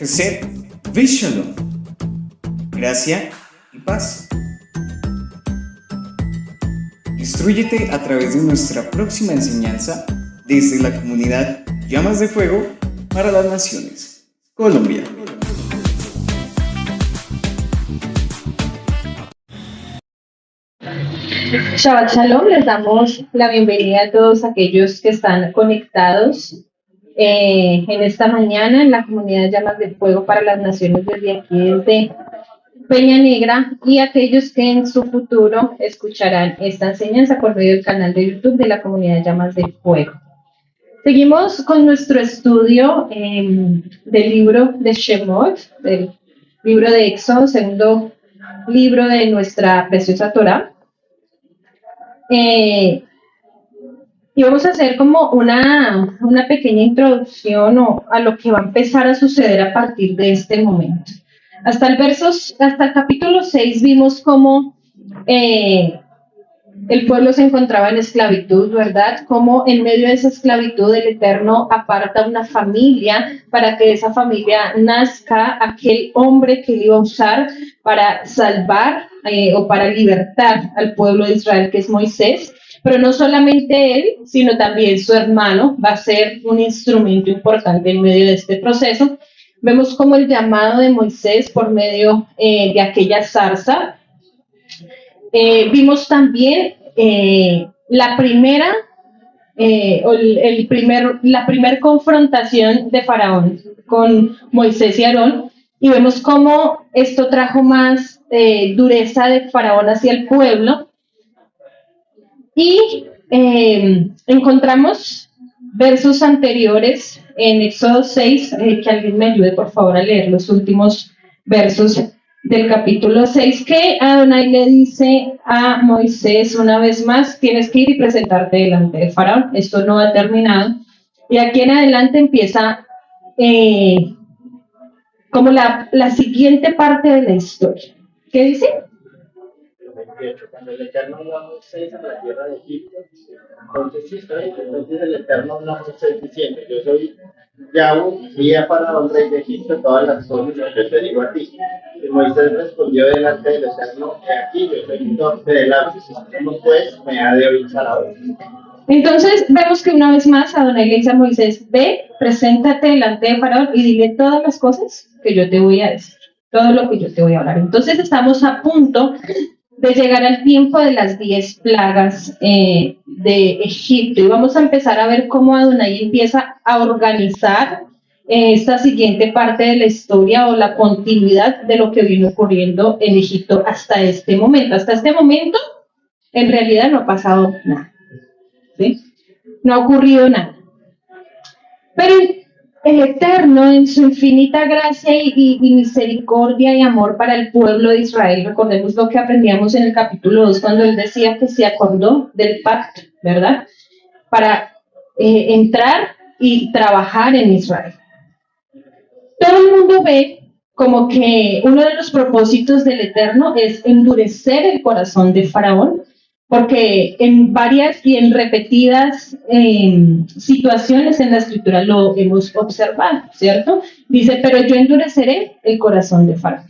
Gesed Vishalom, gracia y paz. Instrúyete a través de nuestra próxima enseñanza desde la comunidad Llamas de Fuego para las Naciones, Colombia. Shabbat Shalom, les damos la bienvenida a todos aquellos que están conectados en esta mañana en la comunidad Llamas de Fuego para las Naciones desde aquí, desde Peña Negra, y aquellos que en su futuro escucharán esta enseñanza por medio del canal de YouTube de la comunidad Llamas de Fuego. Seguimos con nuestro estudio del libro de Shemot, del libro de Éxodo, segundo libro de nuestra preciosa Torá. Y vamos a hacer como una pequeña introducción a lo que va a empezar a suceder a partir de este momento. Hasta el capítulo 6 vimos cómo el pueblo se encontraba en esclavitud, ¿verdad? Cómo en medio de esa esclavitud el Eterno aparta una familia para que de esa familia nazca aquel hombre que él iba a usar para salvar o para libertar al pueblo de Israel, que es Moisés. Pero no solamente él, sino también su hermano va a ser un instrumento importante en medio de este proceso. Vemos como el llamado de Moisés por medio de aquella zarza. Vimos también la primera confrontación de Faraón con Moisés y Aarón, y vemos cómo esto trajo más dureza de Faraón hacia el pueblo. Y encontramos versos anteriores en Éxodo 6, que alguien me ayude por favor a leer los últimos versos del capítulo 6, que Adonai le dice a Moisés una vez más: tienes que ir y presentarte delante de Faraón. Esto no ha terminado, y aquí en adelante empieza como la siguiente parte de la historia. ¿Qué dice? Cuando el Eterno habló a Moisés en la tierra de Egipto, entonces el Eterno habló a Moisés diciendo: yo soy Yahweh, vi a Faraón, rey de Egipto, todas las cosas que yo te digo a ti. Y Moisés respondió delante del Eterno: he aquí, yo soy un torpe de labios, ¿cómo pues me ha de oír Faraón? Entonces vemos que una vez más Adonai le dice a Moisés: ve, preséntate delante de Faraón y dile todas las cosas que yo te voy a decir, todo lo que yo te voy a hablar. Entonces estamos a punto de llegar al tiempo de las 10 plagas de Egipto, y vamos a empezar a ver cómo Adonai empieza a organizar esta siguiente parte de la historia, o la continuidad de lo que vino ocurriendo en Egipto hasta este momento. Hasta este momento, en realidad no ha pasado nada, ¿sí? No ha ocurrido nada. Pero el Eterno, en su infinita gracia y misericordia y amor para el pueblo de Israel, recordemos lo que aprendíamos en el capítulo 2, cuando él decía que se acordó del pacto, ¿verdad? Para entrar y trabajar en Israel. Todo el mundo ve como que uno de los propósitos del Eterno es endurecer el corazón de Faraón, porque en varias y en repetidas situaciones en la Escritura lo hemos observado, ¿cierto? Dice: pero yo endureceré el corazón de Faraón.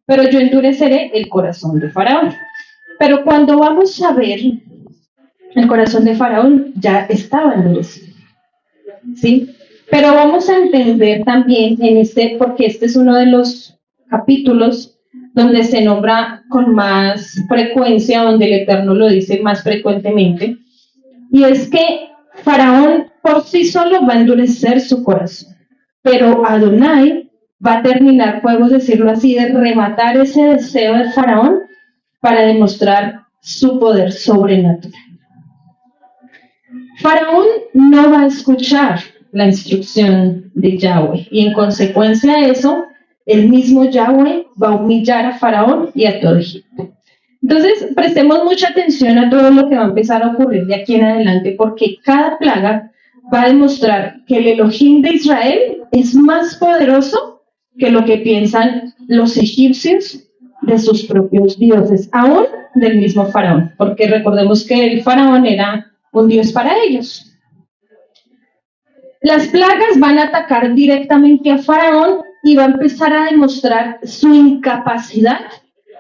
Pero yo endureceré el corazón de Faraón. Pero cuando vamos a ver, el corazón de Faraón ya estaba endurecido, ¿sí? Pero vamos a entender también porque este es uno de los capítulos donde se nombra con más frecuencia, donde el Eterno lo dice más frecuentemente, y es que Faraón por sí solo va a endurecer su corazón, pero Adonai va a terminar, podemos decirlo así, de rematar ese deseo de Faraón para demostrar su poder sobrenatural. Faraón no va a escuchar la instrucción de Yahweh, y en consecuencia de eso, el mismo Yahweh va a humillar a Faraón y a todo Egipto. Entonces, prestemos mucha atención a todo lo que va a empezar a ocurrir de aquí en adelante, porque cada plaga va a demostrar que el Elohim de Israel es más poderoso que lo que piensan los egipcios de sus propios dioses, aún del mismo Faraón, porque recordemos que el Faraón era un dios para ellos. Las plagas van a atacar directamente a Faraón y va a empezar a demostrar su incapacidad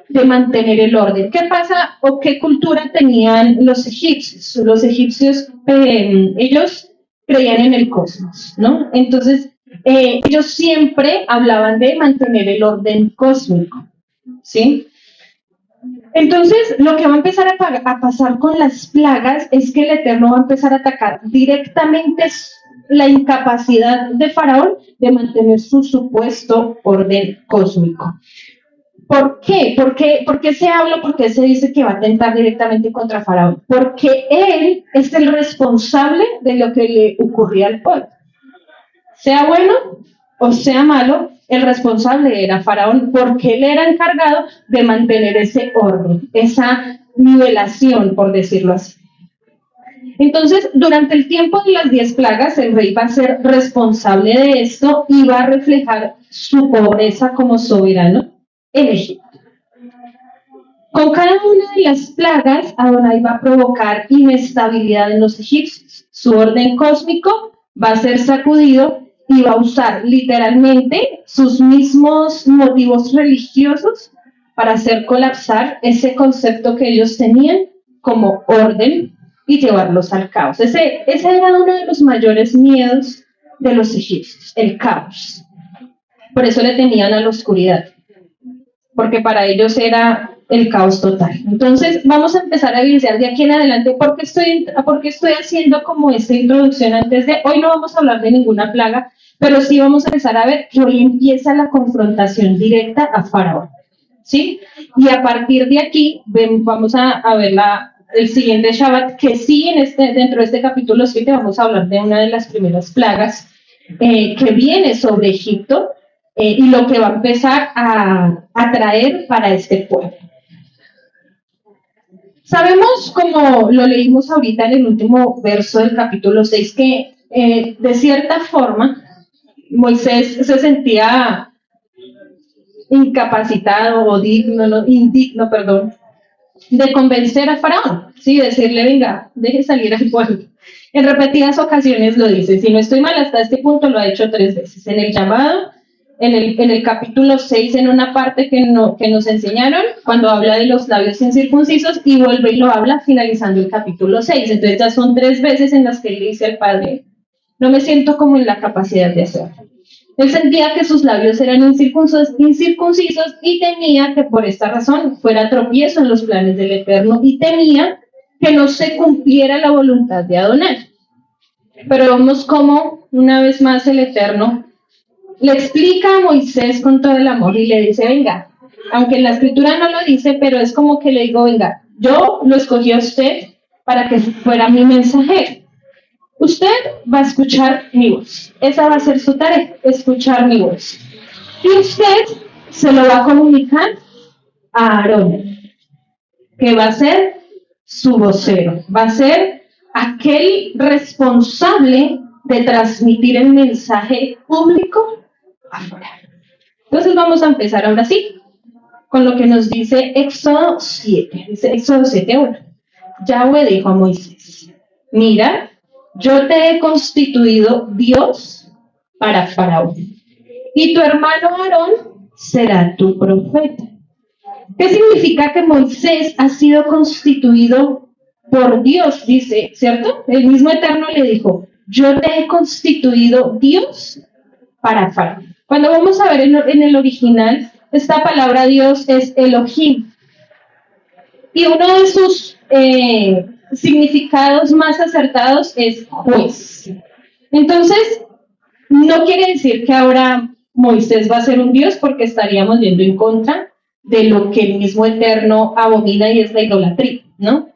de mantener el orden. ¿Qué pasa o qué cultura tenían los egipcios? Los egipcios, ellos creían en el cosmos, ¿no? Entonces, ellos siempre hablaban de mantener el orden cósmico, ¿sí? Entonces, lo que va a empezar a pasar con las plagas es que el Eterno va a empezar a atacar directamente la incapacidad de Faraón de mantener su supuesto orden cósmico. ¿Por qué? ¿Por qué se habla? ¿Por qué se dice que va a atentar directamente contra Faraón? Porque él es el responsable de lo que le ocurría al pueblo. Sea bueno o sea malo, el responsable era Faraón, porque él era encargado de mantener ese orden, esa nivelación, por decirlo así. Entonces, durante el tiempo de las 10 plagas, el rey va a ser responsable de esto y va a reflejar su pobreza como soberano en Egipto. Con cada una de las plagas, Adonai va a provocar inestabilidad en los egipcios. Su orden cósmico va a ser sacudido y va a usar literalmente sus mismos motivos religiosos para hacer colapsar ese concepto que ellos tenían como orden y llevarlos al caos. Ese era uno de los mayores miedos de los egipcios, el caos. Por eso le tenían a la oscuridad, porque para ellos era el caos total. Entonces, vamos a empezar a evidenciar de aquí en adelante por qué estoy haciendo como esta introducción antes de, hoy no vamos a hablar de ninguna plaga, pero sí vamos a empezar a ver que hoy empieza la confrontación directa a Faraón, ¿sí? Y a partir de aquí vamos a ver el siguiente Shabbat, que sí dentro de este capítulo 7 vamos a hablar de una de las primeras plagas que viene sobre Egipto y lo que va a empezar a traer para este pueblo. Sabemos, como lo leímos ahorita en el último verso del capítulo 6, que de cierta forma Moisés se sentía incapacitado o indigno, de convencer a Faraón, ¿sí? Decirle, venga, deje salir al pueblo. En repetidas ocasiones lo dice, si no estoy mal, hasta este punto lo ha hecho 3 veces. En el llamado, en el capítulo 6, en una parte que nos enseñaron, cuando habla de los labios incircuncisos, y vuelve y lo habla finalizando el capítulo 6. Entonces ya son 3 veces en las que él dice al Padre, no me siento como en la capacidad de hacerlo. Él sentía que sus labios eran incircuncisos y temía que por esta razón fuera tropiezo en los planes del Eterno y temía que no se cumpliera la voluntad de Adonai. Pero vemos cómo, una vez más, el Eterno le explica a Moisés con todo el amor y le dice, venga, aunque en la escritura no lo dice, pero es como que le digo, venga, yo lo escogí a usted para que fuera mi mensajero. Usted va a escuchar mi voz. Esa va a ser su tarea, escuchar mi voz. Y usted se lo va a comunicar a Aarón, que va a ser su vocero, va a ser aquel responsable de transmitir el mensaje público afuera. Entonces vamos a empezar ahora sí, con lo que nos dice Éxodo 7. Dice Éxodo 7:1. Yahweh dijo a Moisés, mira, yo te he constituido Dios para Faraón, y tu hermano Aarón será tu profeta. ¿Qué significa que Moisés ha sido constituido por Dios? Dice, ¿cierto? El mismo Eterno le dijo, yo te he constituido Dios para Faraón. Cuando vamos a ver en el original, esta palabra Dios es Elohim. Y uno de sus significados más acertados es juez. Entonces, no quiere decir que ahora Moisés va a ser un Dios, porque estaríamos yendo en contra de lo que el mismo Eterno abomina y es la idolatría, ¿no?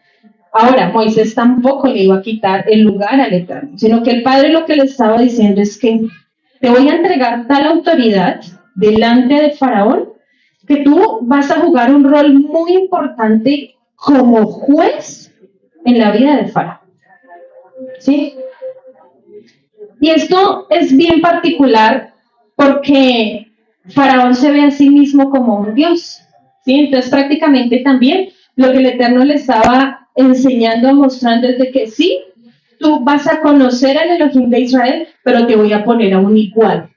Ahora, Moisés tampoco le iba a quitar el lugar al Eterno, sino que el Padre lo que le estaba diciendo es que te voy a entregar tal autoridad delante de Faraón que tú vas a jugar un rol muy importante como juez en la vida de Faraón. ¿Sí? Y esto es bien particular porque Faraón se ve a sí mismo como un dios. ¿Sí? Entonces prácticamente también lo que el Eterno le estaba enseñando, mostrando es de que sí, tú vas a conocer al Elohim de Israel, pero te voy a poner a un igual.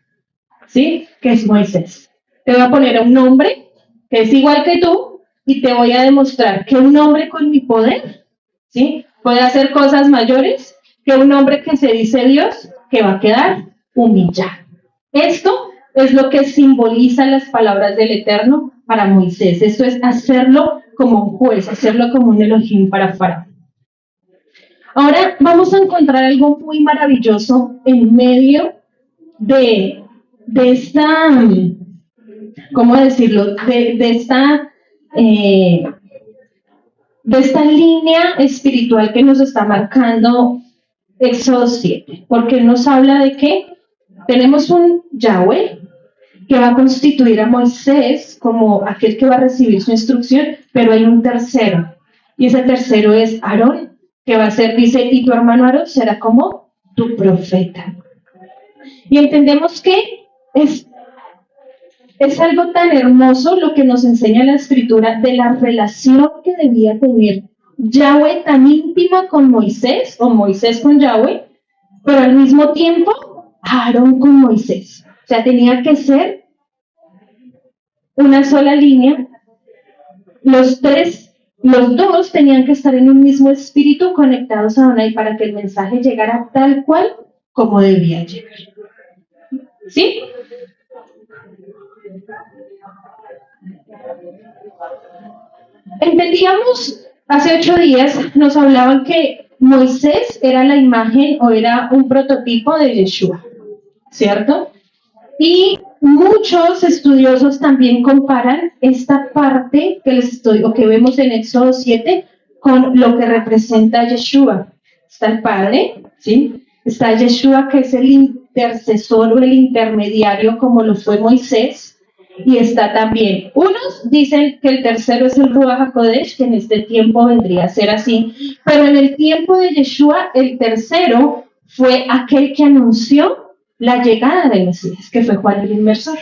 ¿sí? Que es Moisés. Te voy a poner un nombre que es igual que tú y te voy a demostrar que un hombre con mi poder, ¿sí? Puede hacer cosas mayores que un hombre que se dice Dios, que va a quedar humillado. Esto es lo que simbolizan las palabras del Eterno para Moisés. Esto es hacerlo como un juez, hacerlo como un Elohim para Faraón. Ahora vamos a encontrar algo muy maravilloso en medio de esta, ¿cómo decirlo? Eh, de esta línea espiritual que nos está marcando Éxodo 7, porque nos habla de que tenemos un Yahweh que va a constituir a Moisés como aquel que va a recibir su instrucción, pero hay un tercero, y ese tercero es Aarón, que va a ser, dice, y tu hermano Aarón será como tu profeta. Y entendemos que es algo tan hermoso lo que nos enseña la escritura de la relación que debía tener Yahweh tan íntima con Moisés, o Moisés con Yahweh, pero al mismo tiempo Aarón con Moisés. O sea, tenía que ser una sola línea. Los dos tenían que estar en un mismo espíritu conectados a Adonai para que el mensaje llegara tal cual como debía llegar. ¿Sí? Entendíamos, hace 8 días nos hablaban que Moisés era la imagen o era un prototipo de Yeshua, ¿cierto? Y muchos estudiosos también comparan esta parte que les estoy, o que vemos en Éxodo 7 con lo que representa Yeshua. Está el Padre, ¿sí? Está Yeshua, que es el intercesor o el intermediario, como lo fue Moisés. Y está también, unos dicen que el tercero es el Ruach HaKodesh, que en este tiempo vendría a ser así, pero en el tiempo de Yeshua, el tercero fue aquel que anunció la llegada del Mesías, que fue Juan el Inmersor.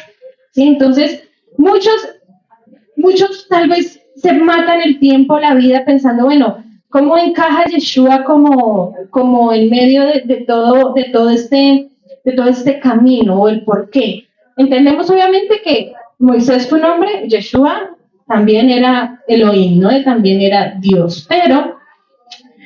¿Sí? Entonces, muchos tal vez se matan el tiempo, la vida, pensando, bueno, ¿cómo encaja Yeshua como en medio de todo este camino, o el por qué? Entendemos obviamente que Moisés fue un hombre, Yeshua también era Elohim, ¿no? También era Dios, pero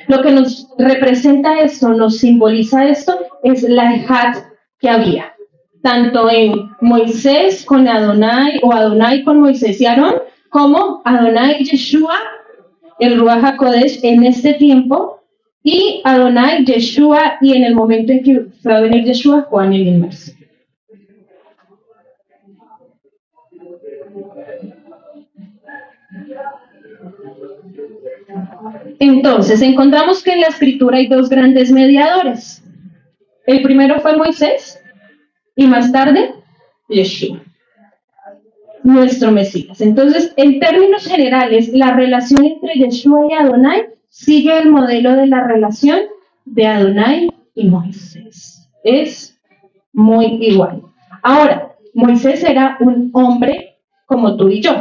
lo que nos representa esto, nos simboliza esto, es la ejad que había, tanto en Moisés con Adonai, o Adonai con Moisés y Aarón, como Adonai y Yeshua, el Ruach HaKodesh en este tiempo, y Adonai, Yeshua, y en el momento en que fue a venir Yeshua, Juan el Inmerso. Entonces, encontramos que en la escritura hay dos grandes mediadores. El primero fue Moisés y más tarde Yeshua, nuestro Mesías. Entonces, en términos generales, la relación entre Yeshua y Adonai sigue el modelo de la relación de Adonai y Moisés. Es muy igual. Ahora, Moisés era un hombre como tú y yo.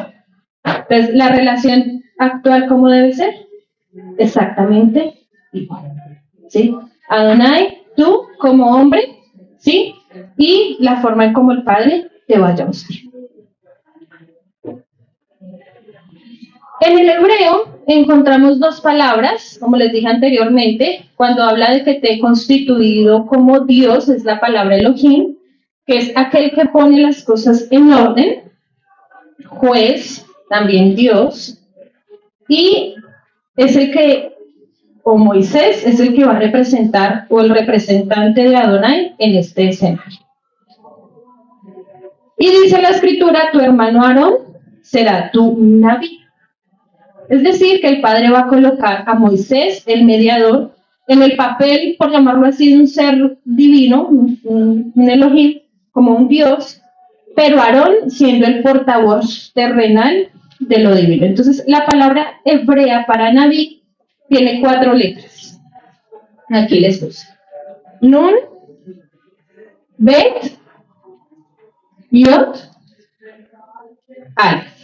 Entonces, la relación actual, ¿cómo debe ser? Exactamente igual. ¿Sí? Adonai, tú como hombre, ¿sí? Y la forma en cómo el Padre te vaya a usar. En el hebreo encontramos dos palabras, como les dije anteriormente, cuando habla de que te he constituido como Dios, es la palabra Elohim, que es aquel que pone las cosas en orden, juez, también Dios, y es el que, o Moisés, es el que va a representar, o el representante de Adonai en este escenario. Y dice la escritura, tu hermano Aarón será tu Naví. Es decir, que el Padre va a colocar a Moisés, el mediador, en el papel, por llamarlo así, de un ser divino, un Elohim, como un Dios, pero Aarón siendo el portavoz terrenal de lo divino. Entonces, la palabra hebrea para Naví tiene 4 letras. Aquí les puse. Nun, Bet, Yod, Alef.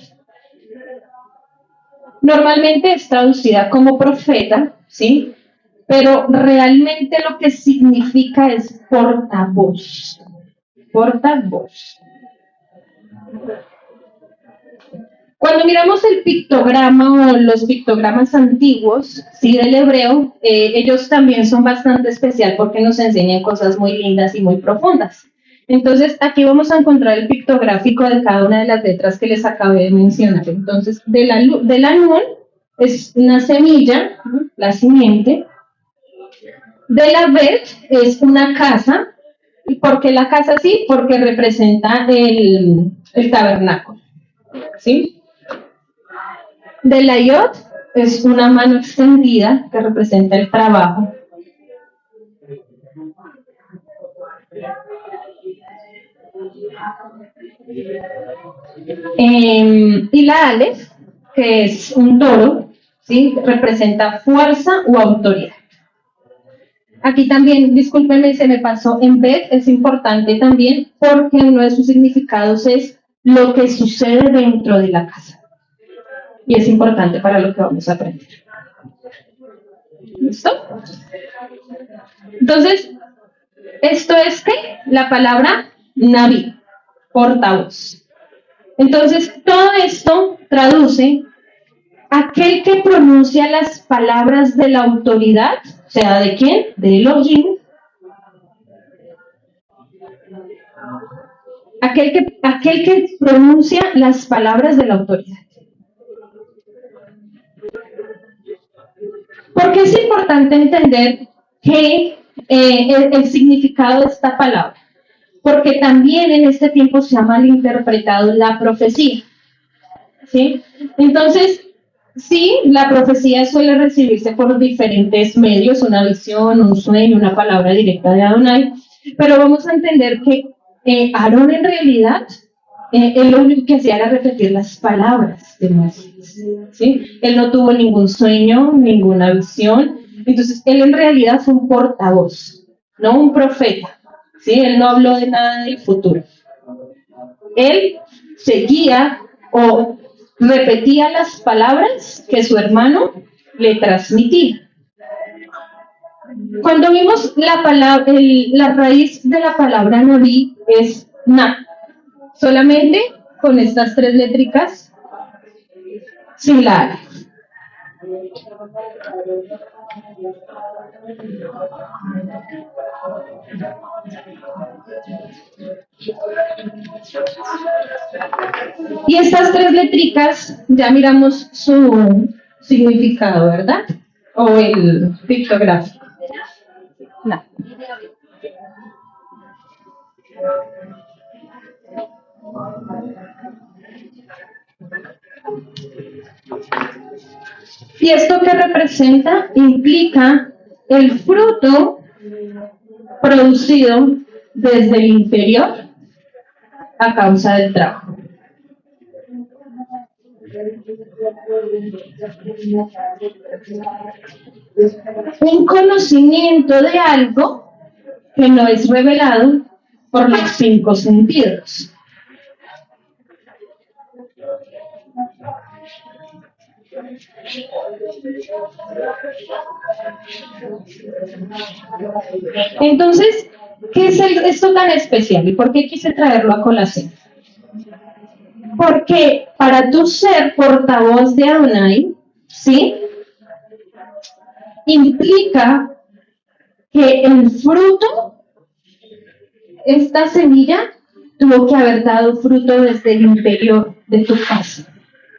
Normalmente es traducida como profeta, ¿sí? Pero realmente lo que significa es portavoz. portavoz. Cuando miramos el pictograma o los pictogramas antiguos, sí, del hebreo, ellos también son bastante especial porque nos enseñan cosas muy lindas y muy profundas. Entonces, aquí vamos a encontrar el pictográfico de cada una de las letras que les acabé de mencionar. Entonces, de la Nun es una semilla, ¿no? La simiente. De la Bet es una casa. ¿Y por qué la casa sí? Porque representa el tabernáculo. ¿Sí? De la Yod es una mano extendida que representa el trabajo. Y la Aleph, que es un toro, ¿sí? Representa fuerza o autoridad. Aquí también, discúlpenme, se me pasó, en Bet es importante también porque uno de sus significados es lo que sucede dentro de la casa. Y es importante para lo que vamos a aprender. ¿Listo? Entonces, esto es ¿qué? La palabra Naví, portavoz. Entonces, todo esto traduce aquel que pronuncia las palabras de la autoridad, o sea, ¿de quién? De Elohim. Aquel que pronuncia las palabras de la autoridad. Porque es importante entender que el significado de esta palabra, porque también en este tiempo se ha malinterpretado la profecía, ¿sí? Entonces, sí, la profecía suele recibirse por diferentes medios, una visión, un sueño, una palabra directa de Adonai, pero vamos a entender que Aarón en realidad, él lo único que hacía era repetir las palabras de Moisés, ¿sí? Él no tuvo ningún sueño, ninguna visión, entonces él en realidad fue un portavoz, no un profeta, ¿sí? Él no habló de nada del futuro. Él seguía o repetía las palabras que su hermano le transmitía. Cuando vimos la raíz de la palabra Naví es Na, solamente con estas tres létricas sin la A. Y estas tres létricas, ya miramos su significado, ¿verdad? O el pictográfico. No. ¿Y esto qué representa? Implica el fruto producido desde el interior a causa del trabajo. Un conocimiento de algo que no es revelado por los cinco sentidos. Entonces, ¿qué es esto tan especial? ¿Y por qué quise traerlo a colación? Porque para tú ser portavoz de Adonai, ¿sí? Implica que el fruto, esta semilla, tuvo que haber dado fruto desde el interior de tu casa,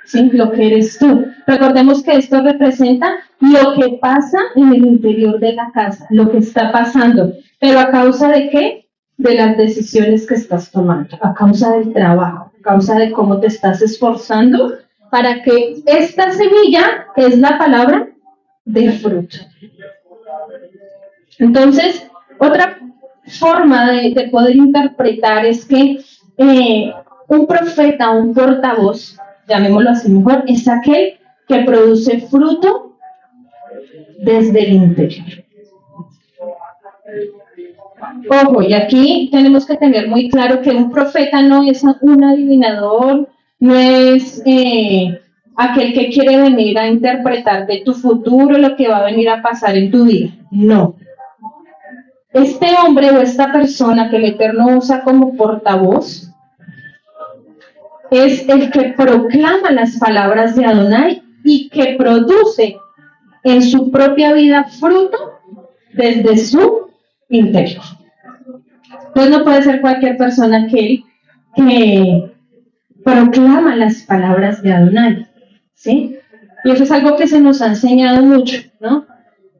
¿sí? Lo que eres tú. Recordemos que esto representa lo que pasa en el interior de la casa, lo que está pasando. ¿Pero a causa de qué? De las decisiones que estás tomando, a causa del trabajo, a causa de cómo te estás esforzando para que esta semilla es la palabra de fruto. Entonces, otra forma de poder interpretar es que un profeta, un portavoz, llamémoslo así mejor, es aquel que produce fruto desde el interior. Ojo, y aquí tenemos que tener muy claro que un profeta no es un adivinador, no es aquel que quiere venir a interpretar de tu futuro lo que va a venir a pasar en tu vida. No. este hombre o esta persona que el Eterno usa como portavoz es el que proclama las palabras de Adonai y que produce en su propia vida fruto desde su interior. Entonces no puede ser cualquier persona que proclama las palabras de Adonai, ¿sí? Y eso es algo que se nos ha enseñado mucho, ¿no?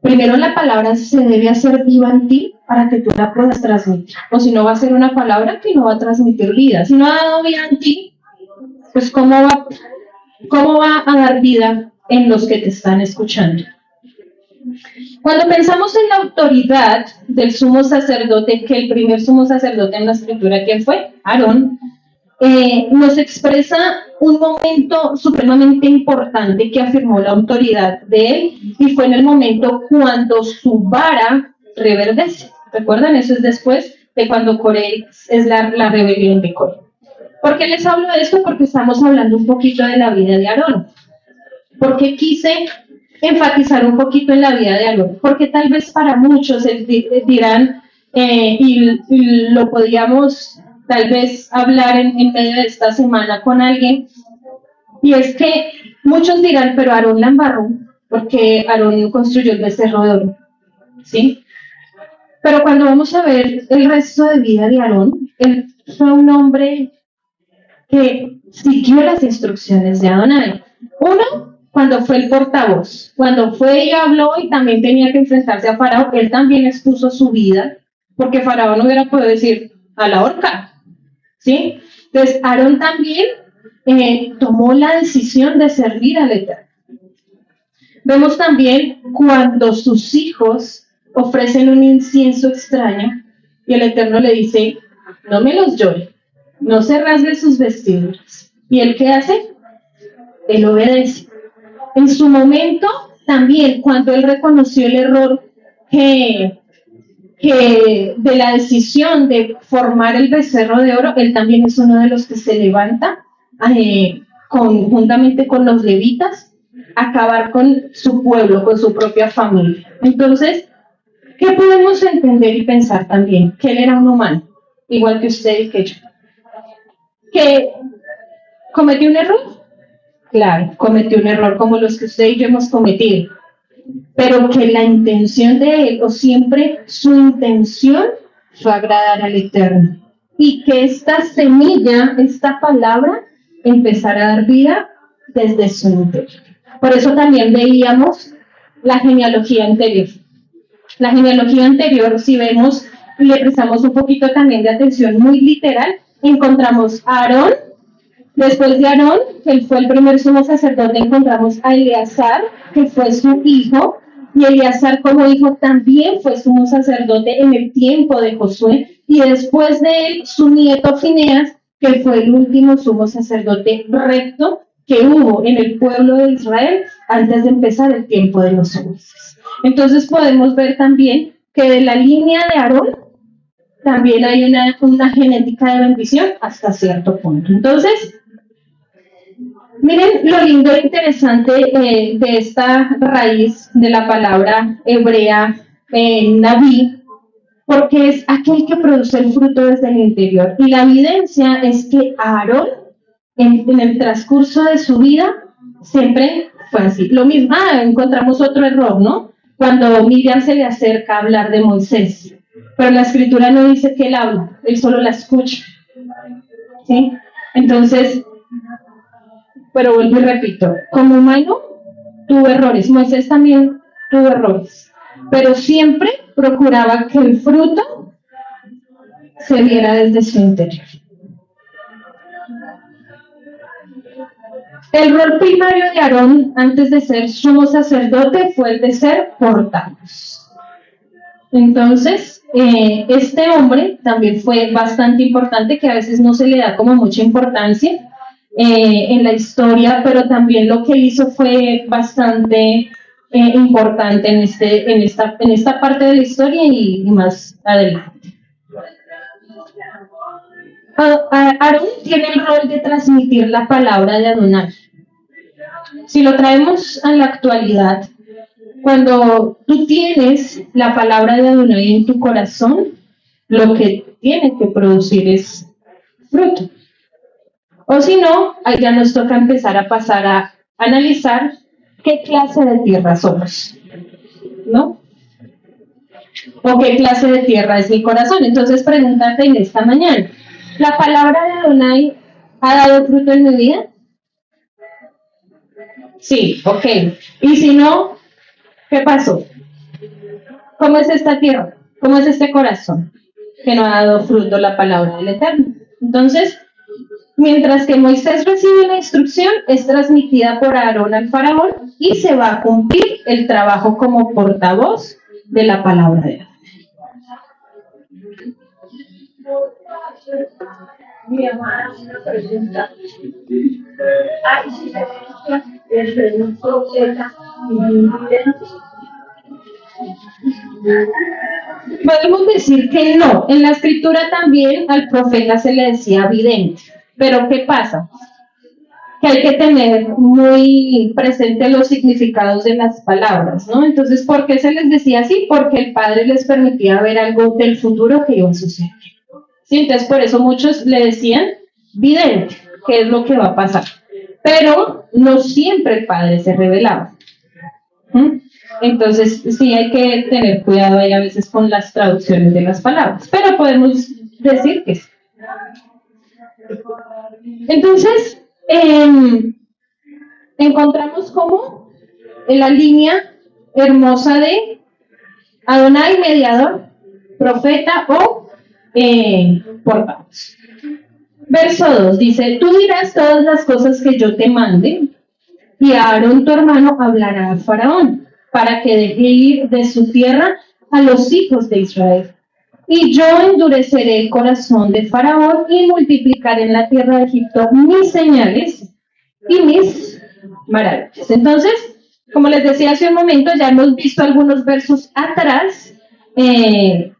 Primero la palabra se debe hacer viva en ti para que tú la puedas transmitir. O si no va a ser una palabra que no va a transmitir vida. Si no ha dado vida en ti, pues ¿cómo va a dar vida en los que te están escuchando? Cuando pensamos en la autoridad del sumo sacerdote, que el primer sumo sacerdote en la escritura, ¿quién fue? Aarón, nos expresa un momento supremamente importante que afirmó la autoridad de él, y fue en el momento cuando su vara reverdece. ¿Recuerdan? Eso es después de cuando Coré es la rebelión de Coré. ¿Por qué les hablo de esto? Porque estamos hablando un poquito de la vida de Aarón. ¿Por qué quise enfatizar un poquito en la vida de Aarón? Porque tal vez para muchos dirán, y lo podríamos tal vez hablar en medio de esta semana con alguien, y es que muchos dirán, pero Aarón la embarró, porque Aarón construyó el becerro de oro, ¿sí? Pero cuando vamos a ver el resto de vida de Aarón, él fue un hombre que siguió las instrucciones de Adonai. Uno, cuando fue el portavoz, cuando fue y habló y también tenía que enfrentarse a Faraón, él también expuso su vida, porque Faraón no hubiera podido decir a la horca, ¿sí? Entonces, Aarón también tomó la decisión de servir al Eterno. Vemos también cuando sus hijos ofrecen un incienso extraño y el Eterno le dice, no me los llore, no se rasgue sus vestiduras. ¿Y él qué hace? Él obedece. En su momento, también, cuando él reconoció el error que de la decisión de formar el becerro de oro, él también es uno de los que se levanta conjuntamente con los levitas a acabar con su pueblo, con su propia familia. Entonces, ¿qué podemos entender y pensar también? Que él era un humano, igual que usted y que yo. ¿Que cometió un error? Claro, cometió un error como los que usted y yo hemos cometido. Pero que la intención de él, o siempre su intención, fue agradar al Eterno. Y que esta semilla, esta palabra, empezara a dar vida desde su interior. Por eso también veíamos la genealogía anterior. La genealogía anterior, si vemos y le prestamos un poquito también de atención muy literal, encontramos a Aarón. Después de Aarón, que él fue el primer sumo sacerdote, encontramos a Eleazar, que fue su hijo, y Eleazar como hijo también fue sumo sacerdote en el tiempo de Josué, y después de él, su nieto Fineas, que fue el último sumo sacerdote recto que hubo en el pueblo de Israel antes de empezar el tiempo de los jueces. Entonces podemos ver también que de la línea de Aarón también hay una genética de bendición hasta cierto punto. Entonces, miren lo lindo e interesante de esta raíz de la palabra hebrea Naví, porque es aquel que produce el fruto desde el interior. Y la evidencia es que Aarón, en el transcurso de su vida, siempre fue así. Lo mismo, encontramos otro error, ¿no? Cuando Miriam se le acerca a hablar de Moisés, pero la escritura no dice que él habla, él solo la escucha, ¿sí? Entonces, pero vuelvo y repito, como humano tuvo errores, Moisés también tuvo errores, pero siempre procuraba que el fruto se viera desde su interior. El rol primario de Aarón antes de ser sumo sacerdote fue el de ser portavoz. Entonces, este hombre también fue bastante importante, que a veces no se le da como mucha importancia en la historia, pero también lo que hizo fue bastante importante en esta parte de la historia y más adelante. Aarón tiene el rol de transmitir la palabra de Adonai. Si lo traemos a la actualidad, Cuando tú tienes la palabra de Adonai en tu corazón, lo que tiene que producir es fruto. O si no, ahí ya nos toca empezar a pasar a analizar qué clase de tierra somos, ¿no? O qué clase de tierra es mi corazón. Entonces pregúntate en esta mañana, ¿la palabra de Adonai ha dado fruto en mi vida? Sí, ok. Y si no, ¿qué pasó? ¿Cómo es esta tierra? ¿Cómo es este corazón que no ha dado fruto la palabra del Eterno? Entonces, mientras que Moisés recibe la instrucción, es transmitida por Aarón al faraón y se va a cumplir el trabajo como portavoz de la palabra de Dios. Mi hermana, una pregunta. ¿Hay diferencia entre un profeta y un vidente? Podemos decir que no. En la escritura también al profeta se le decía vidente. Pero ¿qué pasa? Que hay que tener muy presente los significados de las palabras, ¿no? Entonces, ¿por qué se les decía así? Porque el Padre les permitía ver algo del futuro que iba a suceder. ¿Sí? Entonces, por eso muchos le decían vidente, qué es lo que va a pasar. Pero no siempre el Padre se revelaba. Entonces, sí hay que tener cuidado ahí a veces con las traducciones de las palabras, pero podemos decir que sí. Entonces, encontramos como en la línea hermosa de Adonai, mediador, profeta o portavoz. Verso 2 dice, tú dirás todas las cosas que yo te mande, y Aarón tu hermano hablará a Faraón, para que deje ir de su tierra a los hijos de Israel. Y yo endureceré el corazón de Faraón y multiplicaré en la tierra de Egipto mis señales y mis maravillas. Entonces, como les decía hace un momento, ya hemos visto algunos versos atrás, que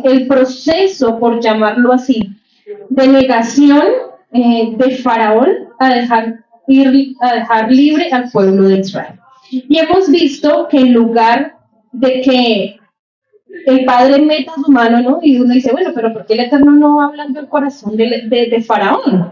el proceso, por llamarlo así, de negación de Faraón a dejar libre al pueblo de Israel. Y hemos visto que en lugar de que el Padre meta su mano, ¿no? Y uno dice, bueno, pero ¿por qué el Eterno no va hablando el corazón de Faraón?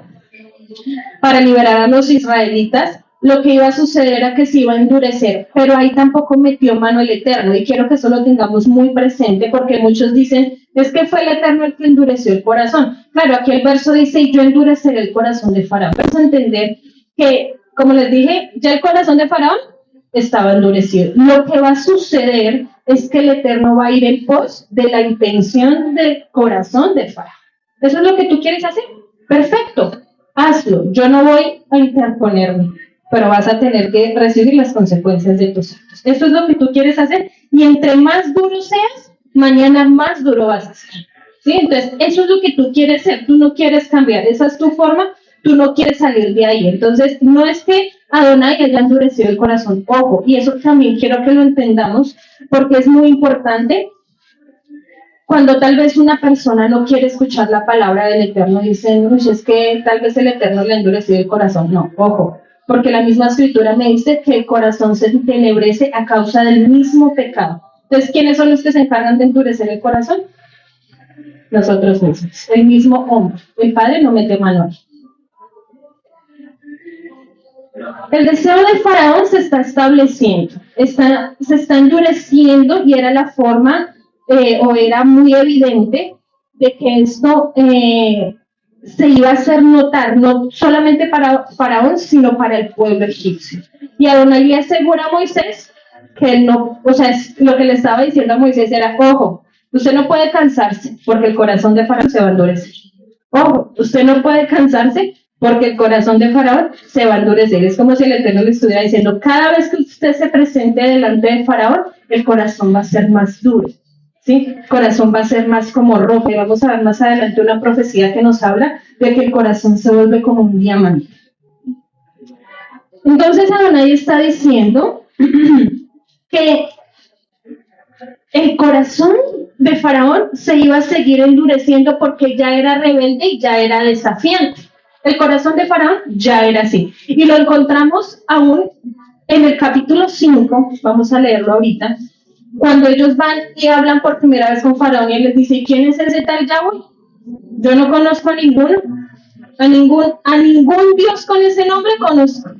Para liberar a los israelitas, lo que iba a suceder era que se iba a endurecer, pero ahí tampoco metió mano el Eterno, y quiero que eso lo tengamos muy presente, porque muchos dicen, es que fue el Eterno el que endureció el corazón. Claro, aquí el verso dice, y yo endureceré el corazón de Faraón. Vamos a entender que, como les dije, ya el corazón de Faraón estaba endurecido. Lo que va a suceder es que el Eterno va a ir en pos de la intención del corazón de Faraón. ¿Eso es lo que tú quieres hacer? Perfecto, hazlo. Yo no voy a interponerme, pero vas a tener que recibir las consecuencias de tus actos. Eso es lo que tú quieres hacer, y entre más duro seas, mañana más duro vas a ser. ¿Sí? Entonces, eso es lo que tú quieres ser. Tú no quieres cambiar. Esa es tu forma. Tú no quieres salir de ahí. Entonces, no es que Adonai haya endurecido el corazón. Ojo, y eso también quiero que lo entendamos, porque es muy importante. Cuando tal vez una persona no quiere escuchar la palabra del Eterno, dicen, uy, es que tal vez el Eterno le ha endurecido el corazón. No, ojo, porque la misma escritura me dice que el corazón se entenebrece a causa del mismo pecado. Entonces, ¿quiénes son los que se encargan de endurecer el corazón? Nosotros mismos, el mismo hombre. El Padre no mete mano ahí. El deseo de Faraón se está estableciendo, se está endureciendo, y era la forma, o era muy evidente, de que esto se iba a hacer notar, no solamente para Faraón, sino para el pueblo egipcio. Y Adonai le asegura a Moisés que él no, o sea, lo que le estaba diciendo a Moisés era, ojo, usted no puede cansarse, porque el corazón de Faraón se va a endurecer. Ojo, usted no puede cansarse, porque el corazón de Faraón se va a endurecer. Es como si el Eterno le estuviera diciendo, cada vez que usted se presente delante de Faraón, el corazón va a ser más duro, ¿sí? El corazón va a ser más como roca. Y vamos a ver más adelante una profecía que nos habla de que el corazón se vuelve como un diamante. Entonces Adonai está diciendo que el corazón de Faraón se iba a seguir endureciendo, porque ya era rebelde y ya era desafiante. El corazón de Faraón ya era así. Y lo encontramos aún en el capítulo 5, vamos a leerlo ahorita, cuando ellos van y hablan por primera vez con Faraón y él les dice, ¿quién es ese tal Yahweh? Yo no conozco a ninguno, a ningún Dios con ese nombre conozco.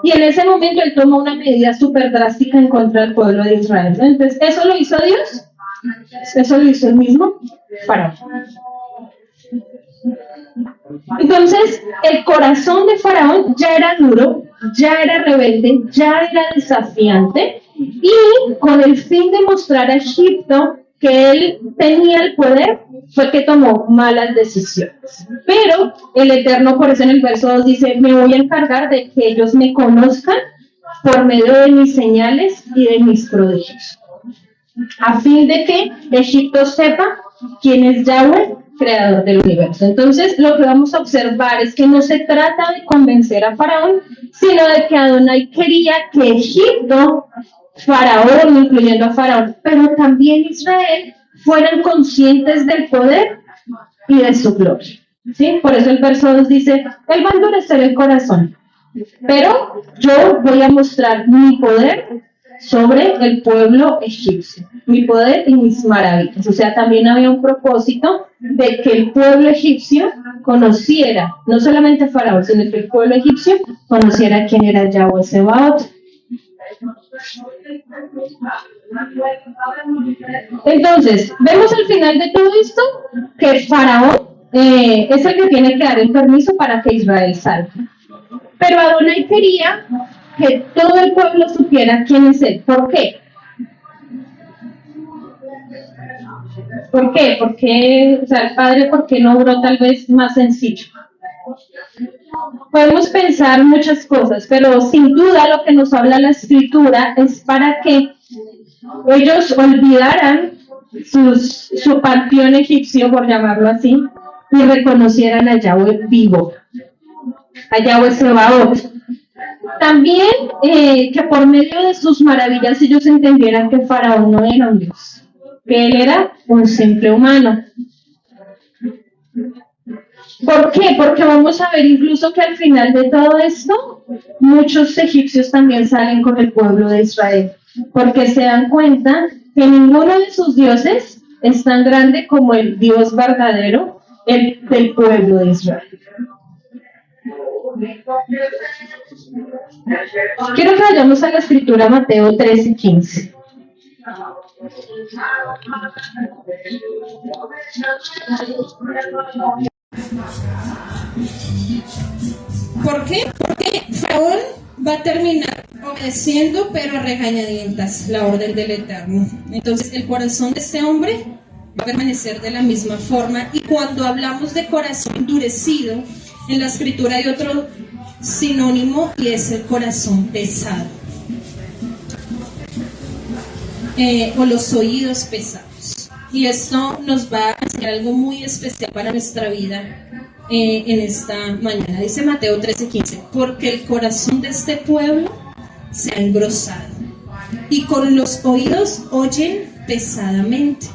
Y en ese momento él tomó una medida súper drástica en contra del pueblo de Israel, ¿no? Entonces, ¿eso lo hizo Dios? Eso lo hizo el mismo Faraón. Entonces, el corazón de Faraón ya era duro, ya era rebelde, ya era desafiante, y con el fin de mostrar a Egipto que él tenía el poder, fue que tomó malas decisiones. Pero el Eterno, por eso en el verso 2 dice, me voy a encargar de que ellos me conozcan por medio de mis señales y de mis prodigios, a fin de que Egipto sepa quién es Yahweh, creador del universo. Entonces, lo que vamos a observar es que no se trata de convencer a Faraón, sino de que Adonai quería que Egipto, Faraón, incluyendo a Faraón, pero también Israel, fueran conscientes del poder y de su gloria. ¿Sí? Por eso el verso 2 dice, él va a endurecer el corazón, pero yo voy a mostrar mi poder sobre el pueblo egipcio, mi poder y mis maravillas. O sea, también había un propósito de que el pueblo egipcio conociera, no solamente Faraón, sino que el pueblo egipcio conociera quién era Yahweh Sebaot. Entonces, vemos al final de todo esto que Faraón es el que tiene que dar el permiso para que Israel salga. Pero Adonai quería que todo el pueblo supiera quién es él. ¿Por qué? ¿Por qué? Porque, o sea, el Padre, ¿por qué no obró tal vez más sencillo? Podemos pensar muchas cosas, pero sin duda lo que nos habla la Escritura es para que ellos olvidaran su panteón egipcio, por llamarlo así, y reconocieran a Yahweh vivo, a Yahweh Sebaot. También que por medio de sus maravillas ellos entendieran que Faraón no era un dios, que él era un simple humano. ¿Por qué? Porque vamos a ver incluso que al final de todo esto, muchos egipcios también salen con el pueblo de Israel, porque se dan cuenta que ninguno de sus dioses es tan grande como el Dios verdadero, el del pueblo de Israel. Quiero que vayamos a la escritura Mateo 13:15. ¿Por qué? Porque Faraón va a terminar obedeciendo, pero a regañadientas, la orden del Eterno. Entonces, el corazón de este hombre va a permanecer de la misma forma. Y cuando hablamos de corazón endurecido, en la escritura hay otro sinónimo y es el corazón pesado. O los oídos pesados. Y esto nos va a enseñar algo muy especial para nuestra vida en esta mañana. Dice Mateo 13:15, porque el corazón de este pueblo se ha engrosado y con los oídos oyen pesadamente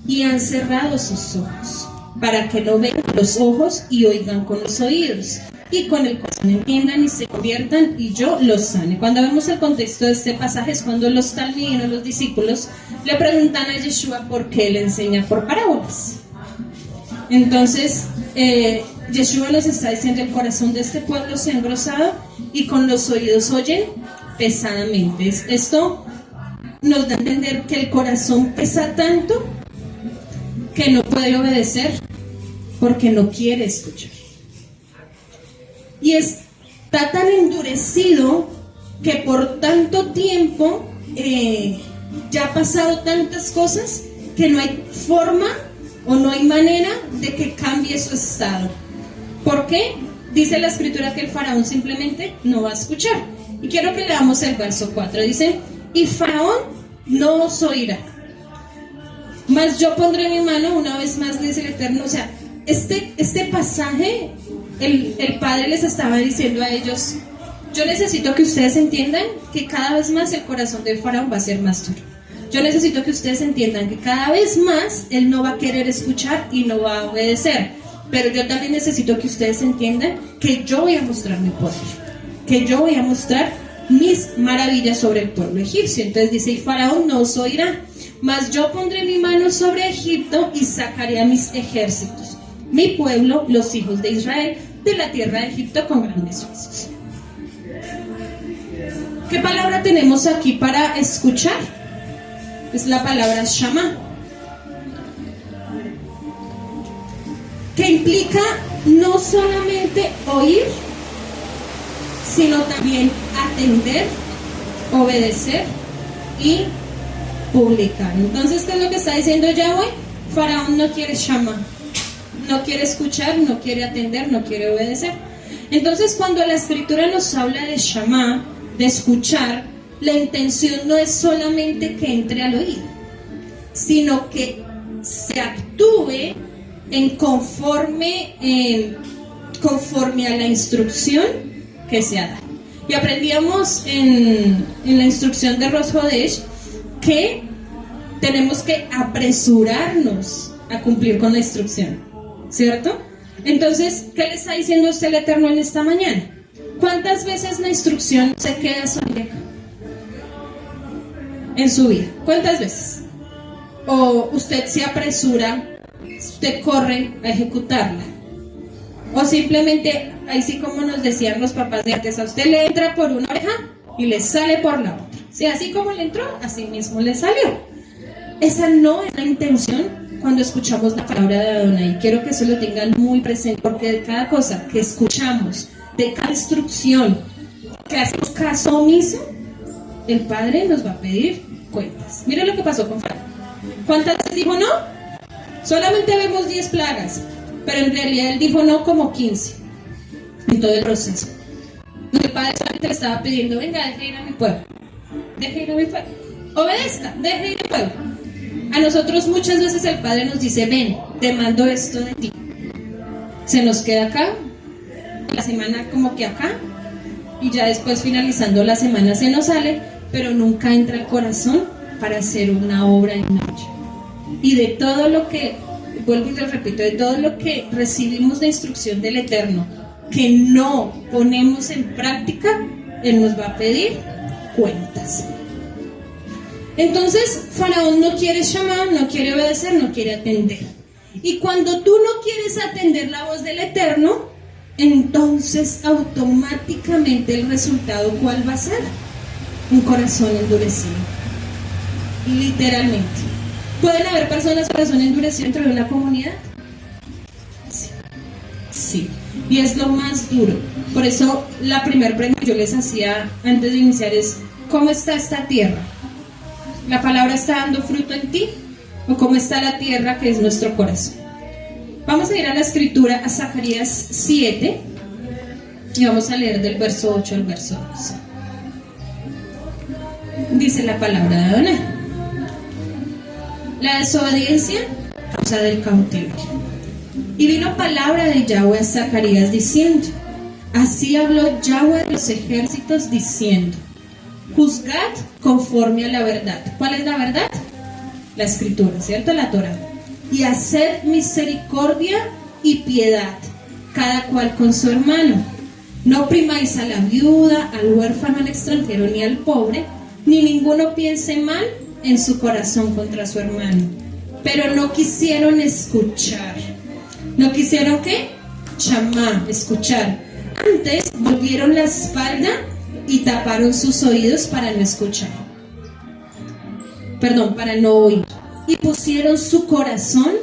y han cerrado sus ojos para que no vean con los ojos y oigan con los oídos y con el corazón entiendan y se conviertan y yo los sane. Cuando vemos el contexto de este pasaje es cuando los talmidim, los discípulos, le preguntan a Yeshua por qué le enseña por parábolas. Entonces Yeshua les está diciendo, el corazón de este pueblo se ha engrosado y con los oídos oyen pesadamente. Esto nos da a entender que el corazón pesa tanto que no puede obedecer porque no quiere escuchar. Y está tan endurecido que por tanto tiempo ya ha pasado tantas cosas que no hay forma o no hay manera de que cambie su estado. ¿Por qué? Dice la escritura que el faraón simplemente no va a escuchar. Y quiero que leamos el verso 4. Dice, y Faraón no os oirá, mas yo pondré mi mano, una vez más dice el Eterno. O sea, este pasaje, el Padre les estaba diciendo a ellos, yo necesito que ustedes entiendan que cada vez más el corazón del faraón va a ser más duro. Yo necesito que ustedes entiendan que cada vez más él no va a querer escuchar y no va a obedecer. Pero yo también necesito que ustedes entiendan que yo voy a mostrar mi poder, que yo voy a mostrar mis maravillas sobre el pueblo egipcio. Entonces dice, y Faraón no os oirá, mas yo pondré mi mano sobre Egipto y sacaré a mis ejércitos, mi pueblo, los hijos de Israel, de la tierra de Egipto con grandes juicios. ¿Qué palabra tenemos aquí para escuchar? Es la palabra Shama, que implica no solamente oír, sino también atender, obedecer y publicar. Entonces, ¿qué es lo que está diciendo Yahweh? Faraón no quiere Shama, no quiere escuchar, no quiere atender, no quiere obedecer. Entonces, cuando la escritura nos habla de Shama, de escuchar, la intención no es solamente que entre al oído, sino que se actúe en conforme a la instrucción que se ha dado. Y aprendíamos en la instrucción de Rosh Hodesh que tenemos que apresurarnos a cumplir con la instrucción, ¿cierto? Entonces, ¿qué le está diciendo usted el Eterno en esta mañana? ¿Cuántas veces la instrucción se queda sola en su vida? ¿Cuántas veces? ¿O usted se apresura, usted corre a ejecutarla? ¿O simplemente, ahí sí como nos decían los papás de antes, a usted le entra por una oreja y le sale por la otra? Sí, así como le entró, así mismo le salió. Esa no es la intención cuando escuchamos la palabra de Adonai. Quiero que eso lo tengan muy presente, porque de cada cosa que escuchamos, de cada instrucción que hacemos caso omiso, el Padre nos va a pedir cuentas. Mira lo que pasó con Faraón. ¿Cuántas veces dijo no? Solamente vemos 10 plagas, pero en realidad él dijo no como 15 en todo el proceso. El Padre solamente le estaba pidiendo, venga, deje ir a mi pueblo, deje ir a mi pueblo, obedezca, deje ir a mi pueblo. A nosotros muchas veces el Padre nos dice, ven, te mando esto de ti. Se nos queda acá, la semana como que acá, y ya después finalizando la semana se nos sale, pero nunca entra al corazón para hacer una obra en noche. Y de todo lo que, vuelvo y lo repito, de todo lo que recibimos de instrucción del Eterno, que no ponemos en práctica, Él nos va a pedir cuentas. Entonces, Faraón no quiere llamar, no quiere obedecer, no quiere atender. Y cuando tú no quieres atender la voz del Eterno, entonces automáticamente el resultado, ¿cuál va a ser? Un corazón endurecido. Literalmente. ¿Pueden haber personas con corazón endurecido dentro de una comunidad? Sí. Sí. Y es lo más duro. Por eso la primera pregunta que yo les hacía antes de iniciar es, ¿cómo está esta tierra? ¿La palabra está dando fruto en ti? ¿O cómo está la tierra que es nuestro corazón? Vamos a ir a la escritura, a Zacarías 7, y vamos a leer del verso 8 al verso 12. Dice la palabra de Adonai: la desobediencia, causa del cautiverio. Y vino palabra de Yahweh a Zacarías diciendo, así habló Yahweh de los ejércitos diciendo, juzgad conforme a la verdad. ¿Cuál es la verdad? La escritura, ¿cierto? La Torá. Y haced misericordia y piedad, cada cual con su hermano. No oprimáis a la viuda, al huérfano, al extranjero, ni al pobre, ni ninguno piense mal en su corazón contra su hermano. Pero no quisieron escuchar. ¿No quisieron qué? Chamá, escuchar. Antes volvieron la espalda y taparon sus oídos para no escuchar. Perdón, para no oír. Y pusieron su corazón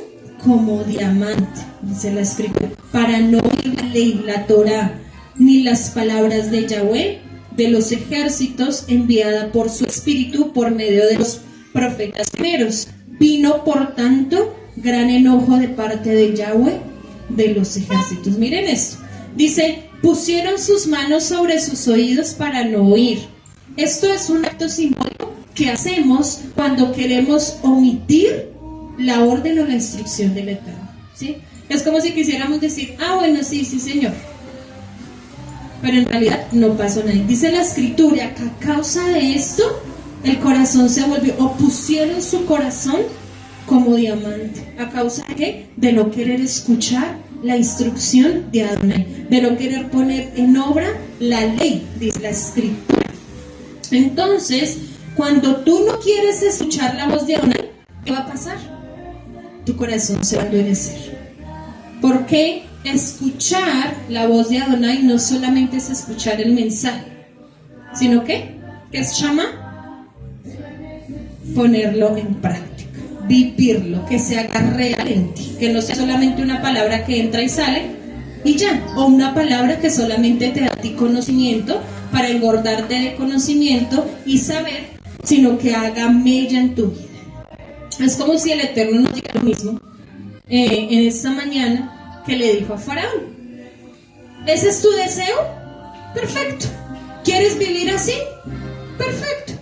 como diamante, dice la escritura, para no oír la ley, la Torá, ni las palabras de Yahweh, de los ejércitos, enviada por su espíritu por medio de los profetas primeros. Vino, por tanto, gran enojo de parte de Yahweh, de los ejércitos. Miren esto. Dice, pusieron sus manos sobre sus oídos para no oír. Esto es un acto simbólico que hacemos cuando queremos omitir la orden o la instrucción del Eterno, ¿sí? Es como si quisiéramos decir, bueno, sí, Señor. Pero en realidad no pasó nada. Dice la escritura que a causa de esto, el corazón se volvió, o pusieron su corazón como diamante. ¿A causa de qué? De no querer escuchar la instrucción de Adonai, de no querer poner en obra la ley, dice la escritura. Entonces, cuando tú no quieres escuchar la voz de Adonai, ¿qué va a pasar? Tu corazón se va a endurecer. Porque escuchar la voz de Adonai no solamente es escuchar el mensaje, sino que es Shama, ponerlo en práctica, vivirlo, que se haga real en ti, que no sea solamente una palabra que entra y sale y ya, o una palabra que solamente te da a ti conocimiento para engordarte de conocimiento y saber, sino que haga mella en tu vida. Es como si el Eterno nos diga lo mismo en esta mañana que le dijo a Faraón: ¿ese es tu deseo? Perfecto. ¿Quieres vivir así? Perfecto.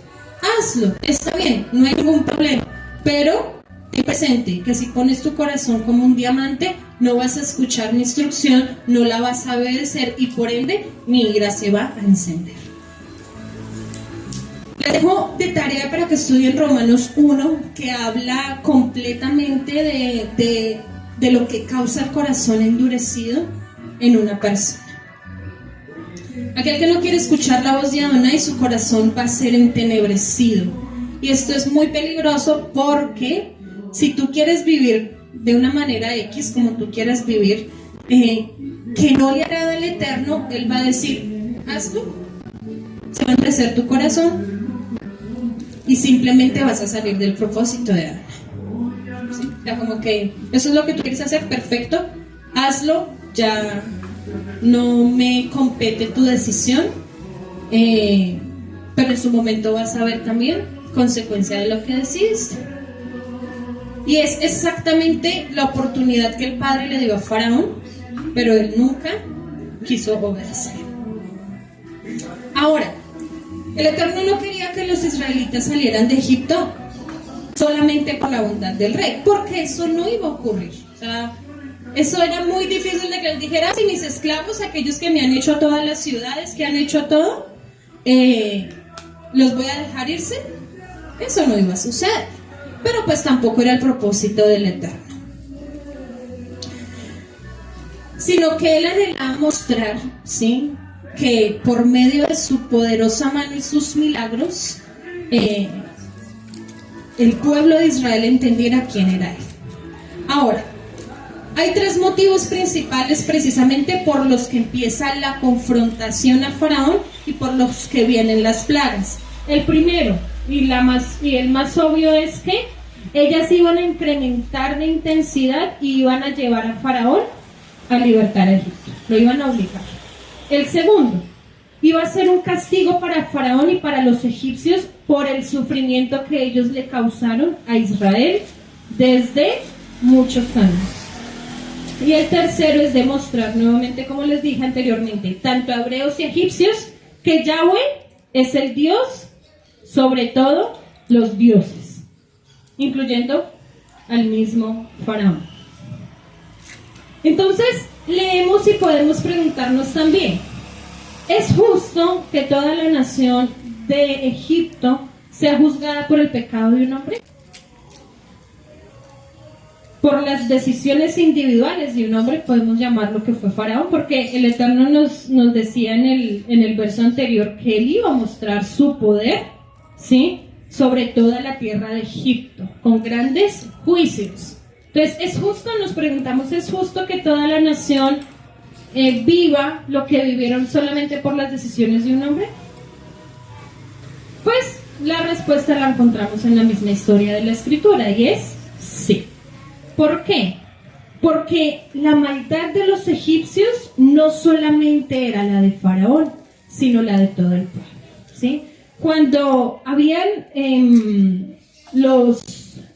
Hazlo, está bien, no hay ningún problema. Pero ten presente que si pones tu corazón como un diamante, no vas a escuchar mi instrucción, no la vas a obedecer y por ende mi ira se va a encender. Les dejo de tarea para que estudien Romanos 1, que habla completamente de lo que causa el corazón endurecido en una persona. Aquel que no quiere escuchar la voz de Adonai, su corazón va a ser entenebrecido. Y esto es muy peligroso porque si tú quieres vivir de una manera X, como tú quieras vivir, que no le agrada al Eterno, Él va a decir: hazlo. Se va a endurecer tu corazón y simplemente vas a salir del propósito de Adonai. ¿Sí? Ya como que eso es lo que tú quieres hacer, perfecto, hazlo, ya no me compete tu decisión, pero en su momento vas a ver también consecuencia de lo que decidiste. Y es exactamente la oportunidad que el padre le dio a Faraón, pero él nunca quiso obedecer. Ahora, el Eterno no quería que los israelitas salieran de Egipto solamente por la bondad del rey, porque eso no iba a ocurrir. O sea, eso era muy difícil de que él dijera: si mis esclavos, aquellos que me han hecho todas las ciudades, que han hecho todo, los voy a dejar irse. Eso no iba a suceder, pero pues tampoco era el propósito del Eterno, sino que él anhelaba mostrar, ¿sí?, que por medio de su poderosa mano y sus milagros, el pueblo de Israel entendiera quién era él. Ahora, hay tres motivos principales precisamente por los que empieza la confrontación a Faraón y por los que vienen las plagas. El primero y el más obvio es que ellas iban a incrementar de intensidad y iban a llevar a Faraón a libertar a Egipto, lo iban a obligar. El segundo iba a ser un castigo para Faraón y para los egipcios por el sufrimiento que ellos le causaron a Israel desde muchos años. Y el tercero es demostrar nuevamente, como les dije anteriormente, tanto a hebreos y egipcios, que Yahweh es el Dios sobre todo los dioses, incluyendo al mismo Faraón. Entonces, leemos y podemos preguntarnos también: ¿es justo que toda la nación de Egipto sea juzgada por el pecado de un hombre? Por las decisiones individuales de un hombre, podemos llamarlo que fue Faraón, porque el Eterno nos decía en el verso anterior que él iba a mostrar su poder, ¿sí?, sobre toda la tierra de Egipto, con grandes juicios. Entonces, ¿es justo? Nos preguntamos, ¿es justo que toda la nación viva lo que vivieron solamente por las decisiones de un hombre? Pues la respuesta la encontramos en la misma historia de la Escritura, y es sí. ¿Por qué? Porque la maldad de los egipcios no solamente era la de Faraón, sino la de todo el pueblo, ¿sí? Cuando habían los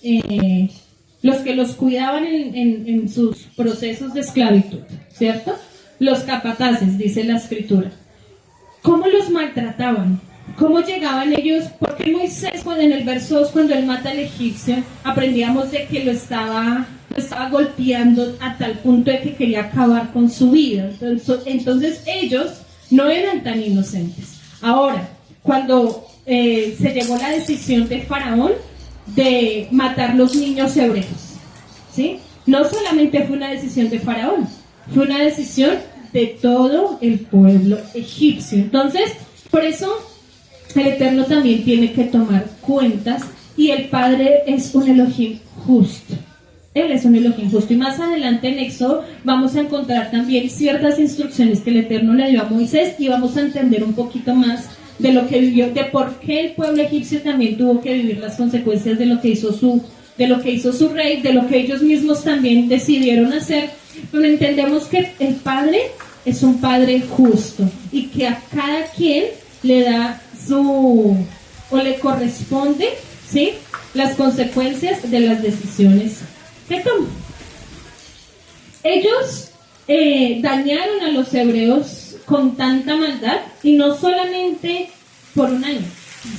que los cuidaban en sus procesos de esclavitud, ¿cierto? Los capataces, dice la Escritura. ¿Cómo los maltrataban? ¿Cómo llegaban ellos? Porque Moisés, en el verso 2, cuando él mata al egipcio, aprendíamos de que lo estaba golpeando a tal punto de que quería acabar con su vida. Entonces ellos no eran tan inocentes. Ahora, cuando se llegó la decisión de Faraón de matar los niños hebreos, ¿sí?, no solamente fue una decisión de Faraón, fue una decisión de todo el pueblo egipcio. Entonces, por eso el Eterno también tiene que tomar cuentas y el Padre es un Elohim justo. Él es un Elohim justo. Y más adelante en Éxodo vamos a encontrar también ciertas instrucciones que el Eterno le dio a Moisés y vamos a entender un poquito más de lo que vivió, de por qué el pueblo egipcio también tuvo que vivir las consecuencias de lo que hizo su rey, de lo que ellos mismos también decidieron hacer. Pero entendemos que el Padre es un Padre justo y que a cada quien le da o le corresponde, ¿sí?, las consecuencias de las decisiones que toma. Ellos dañaron a los hebreos con tanta maldad, y no solamente por un año,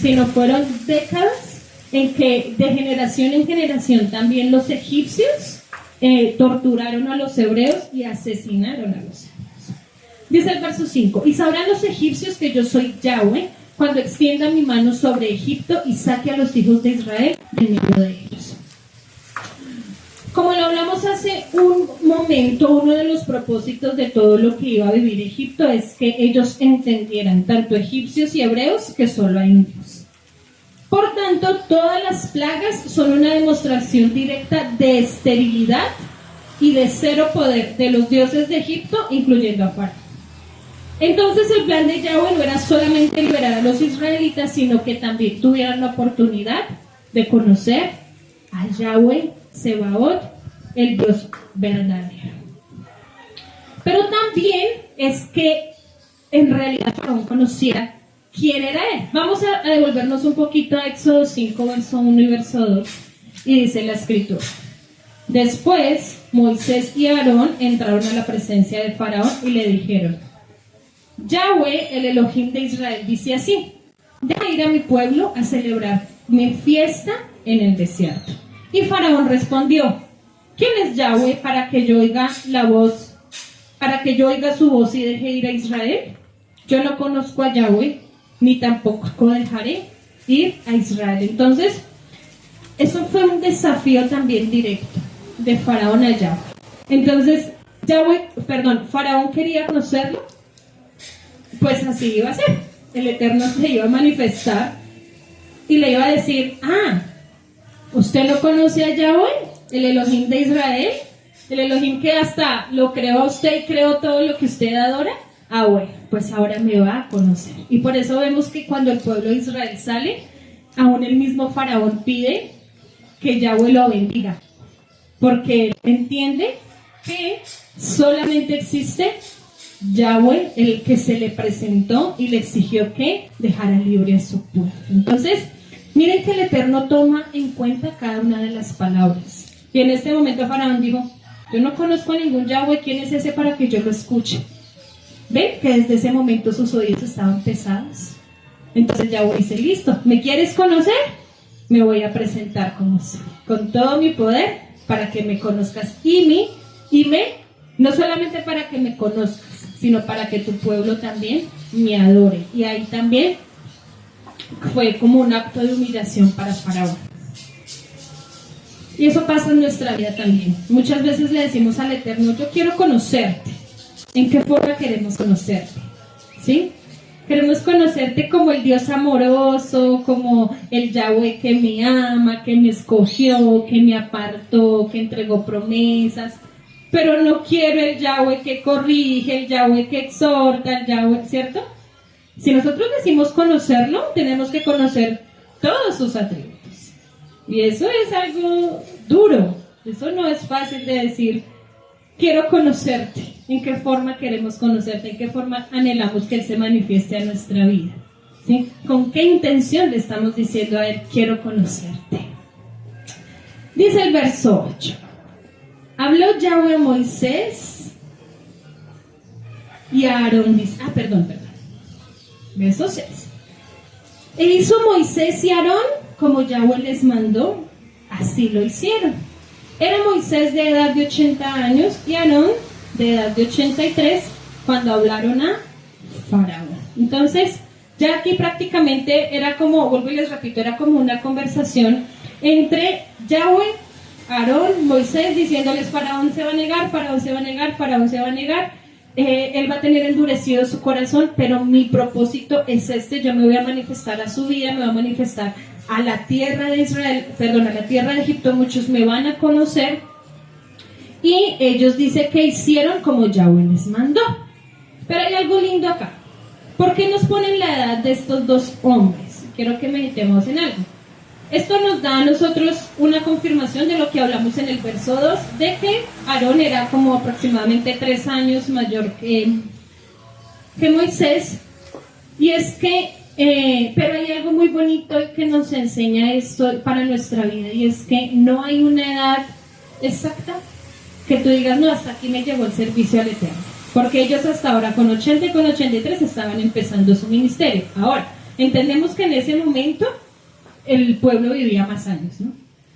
sino fueron décadas en que de generación en generación también los egipcios torturaron a los hebreos y asesinaron a los hebreos. Dice el verso 5: y sabrán los egipcios que yo soy Yahweh cuando extienda mi mano sobre Egipto y saque a los hijos de Israel de medio de ellos. Como lo hablamos hace un momento, uno de los propósitos de todo lo que iba a vivir Egipto es que ellos entendieran, tanto egipcios y hebreos, que solo hay un Dios. Por tanto, todas las plagas son una demostración directa de esterilidad y de cero poder de los dioses de Egipto, incluyendo a Faraón. Entonces el plan de Yahweh no era solamente liberar a los israelitas, sino que también tuvieran la oportunidad de conocer a Yahweh Sebaot, el Dios verdadero. Pero también es que en realidad Faraón conociera quién era él. Vamos a devolvernos un poquito a Éxodo 5, verso 1 y verso 2, y dice la escritura: después Moisés y Aarón entraron a la presencia de Faraón y le dijeron: Yahweh, el Elohim de Israel, dice así: deja ir a mi pueblo a celebrarme fiesta en el desierto. Y Faraón respondió: ¿quién es Yahweh para que yo oiga su voz y deje ir a Israel? Yo no conozco a Yahweh, ni tampoco dejaré ir a Israel. Entonces, eso fue un desafío también directo de Faraón a Yahweh. Entonces, Faraón quería conocerlo, pues así iba a ser. El Eterno se iba a manifestar y le iba a decir: ¿usted no conoce a Yahweh, el Elohim de Israel? El Elohim que hasta lo creó a usted y creó todo lo que usted adora. Bueno, pues ahora me va a conocer. Y por eso vemos que cuando el pueblo de Israel sale, aún el mismo Faraón pide que Yahweh lo bendiga, porque él entiende que solamente existe Yahweh, el que se le presentó y le exigió que dejara libre a su pueblo. Entonces, miren que el Eterno toma en cuenta cada una de las palabras. Y en este momento Faraón dijo: yo no conozco a ningún Yahweh, ¿quién es ese para que yo lo escuche? ¿Ven que desde ese momento sus oídos estaban pesados? Entonces Yahweh dice: listo, ¿me quieres conocer? Me voy a presentar como soy, con todo mi poder, para que me conozcas. No solamente para que me conozcas, sino para que tu pueblo también me adore. Y ahí también fue como un acto de humillación para Faraón. Y eso pasa en nuestra vida también. Muchas veces le decimos al Eterno: yo quiero conocerte. ¿En qué forma queremos conocerte? ¿Sí? Queremos conocerte como el Dios amoroso, como el Yahweh que me ama, que me escogió, que me apartó, que entregó promesas. Pero no quiero el Yahweh que corrige, el Yahweh que exhorta, el Yahweh, ¿cierto? Si nosotros decimos conocerlo, tenemos que conocer todos sus atributos. Y eso es algo duro. Eso no es fácil de decir: quiero conocerte. ¿En qué forma queremos conocerte? ¿En qué forma anhelamos que Él se manifieste a nuestra vida? ¿Sí? ¿Con qué intención le estamos diciendo a Él: quiero conocerte? Dice el verso 8: habló Yahweh a Moisés y a Aarón. Verso 6: e hizo Moisés y Aarón como Yahweh les mandó, así lo hicieron. Era Moisés de edad de 80 años y Aarón de edad de 83 cuando hablaron a Faraón. Entonces, ya aquí prácticamente era como, vuelvo y les repito, era como una conversación entre Yahweh, Aarón, Moisés, diciéndoles: Faraón se va a negar, Faraón se va a negar, Faraón se va a negar. él va a tener endurecido su corazón, pero mi propósito es este, yo me voy a manifestar a su vida, me voy a manifestar a la tierra de Israel, perdón, a la tierra de Egipto, muchos me van a conocer, y ellos dicen que hicieron como Yahweh les mandó. Pero hay algo lindo acá. ¿Por qué nos ponen la edad de estos dos hombres? Quiero que meditemos en algo. Esto nos da a nosotros una confirmación de lo que hablamos en el verso 2, de que Aarón era como aproximadamente 3 años mayor que Moisés. Y es que, pero hay algo muy bonito que nos enseña esto para nuestra vida, y es que no hay una edad exacta que tú digas, no, hasta aquí me llegó el servicio al Eterno. Porque ellos hasta ahora con 80 y con 83 estaban empezando su ministerio. Ahora, entendemos que en ese momento el pueblo vivía más años, ¿no?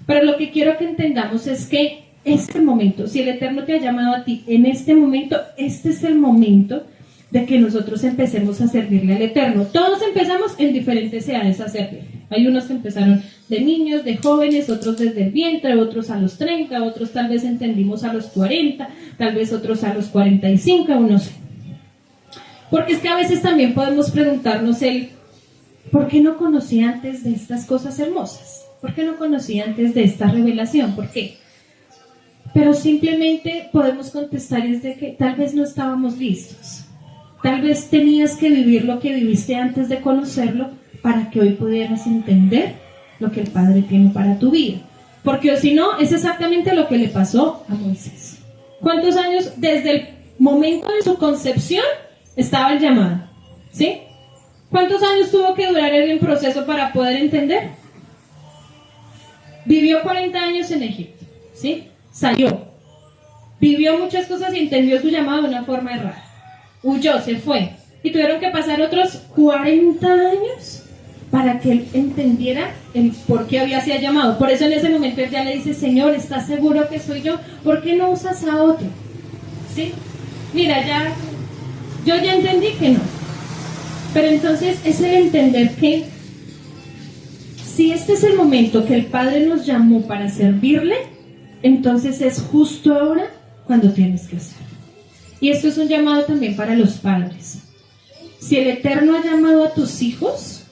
Pero lo que quiero que entendamos es que este es el momento, si el Eterno te ha llamado a ti en este momento, este es el momento de que nosotros empecemos a servirle al Eterno. Todos empezamos en diferentes edades a servirle. Hay unos que empezaron de niños, de jóvenes, otros desde el vientre, otros a los 30, otros tal vez entendimos a los 40, tal vez otros a los 45, no sé. Porque es que a veces también podemos preguntarnos ¿por qué no conocí antes de estas cosas hermosas? ¿Por qué no conocí antes de esta revelación? ¿Por qué? Pero simplemente podemos contestar es de que tal vez no estábamos listos. Tal vez tenías que vivir lo que viviste antes de conocerlo para que hoy pudieras entender lo que el Padre tiene para tu vida. Porque si no, es exactamente lo que le pasó a Moisés. ¿Cuántos años desde el momento de su concepción estaba el llamado? ¿Sí? ¿Cuántos años tuvo que durar él en proceso para poder entender? Vivió 40 años en Egipto, ¿sí? Salió. Vivió muchas cosas y entendió su llamado de una forma errada. Huyó, se fue. Y tuvieron que pasar otros 40 años para que él entendiera el por qué había sido llamado. Por eso en ese momento él ya le dice, Señor, ¿estás seguro que soy yo? ¿Por qué no usas a otro? ¿Sí? Mira, yo ya entendí que no. Pero entonces es el entender que si este es el momento que el Padre nos llamó para servirle, entonces es justo ahora cuando tienes que hacerlo. Y esto es un llamado también para los padres. Si el Eterno ha llamado a tus hijos,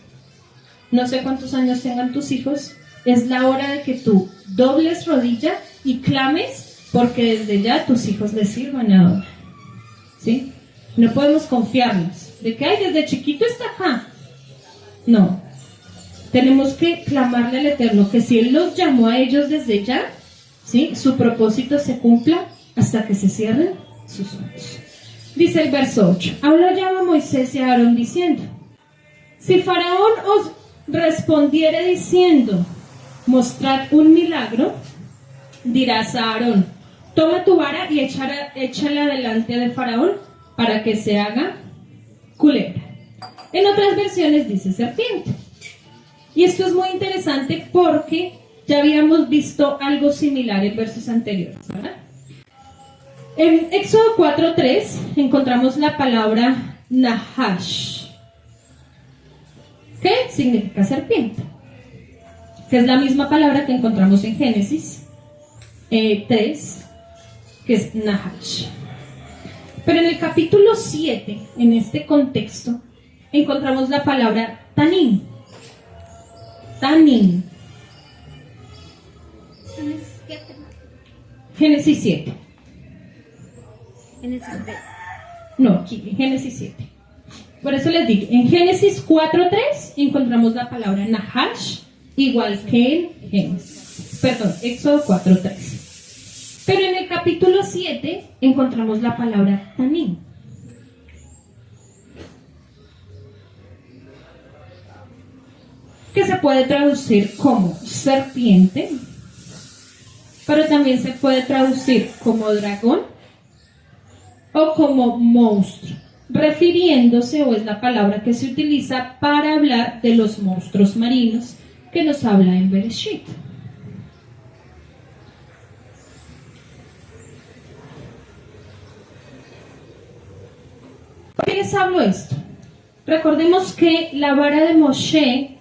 no sé cuántos años tengan tus hijos, es la hora de que tú dobles rodilla y clames, porque desde ya tus hijos les sirvan ahora. ¿Sí? No podemos confiarnos de que, ay, desde chiquito está acá. No. Tenemos que clamarle al Eterno que si Él los llamó a ellos desde ya, ¿sí?, su propósito se cumpla hasta que se cierren sus ojos. Dice el verso 8. Ahora llama Moisés y a Aarón diciendo, si Faraón os respondiere diciendo, mostrad un milagro, dirás a Aarón, toma tu vara y échala delante de Faraón para que se haga culebra. En otras versiones dice serpiente. Y esto es muy interesante porque ya habíamos visto algo similar en versos anteriores, ¿verdad? En Éxodo 4:3 encontramos la palabra Nahash, que significa serpiente, que es la misma palabra que encontramos en Génesis 3, que es Nahash. Pero en el capítulo 7, en este contexto, encontramos la palabra Tanim. Tanim. Génesis 7. Génesis 3. No, aquí, en Génesis 7. Por eso les digo, en Génesis 4:3 encontramos la palabra Nahash, igual que en Génesis. Perdón, Éxodo 4:3. Pero en el capítulo 7 encontramos la palabra Tanim. Que se puede traducir como serpiente, pero también se puede traducir como dragón o como monstruo, refiriéndose, o es la palabra que se utiliza para hablar de los monstruos marinos que nos habla en Bereshit. ¿Por qué les hablo esto? Recordemos que la vara de Moshe,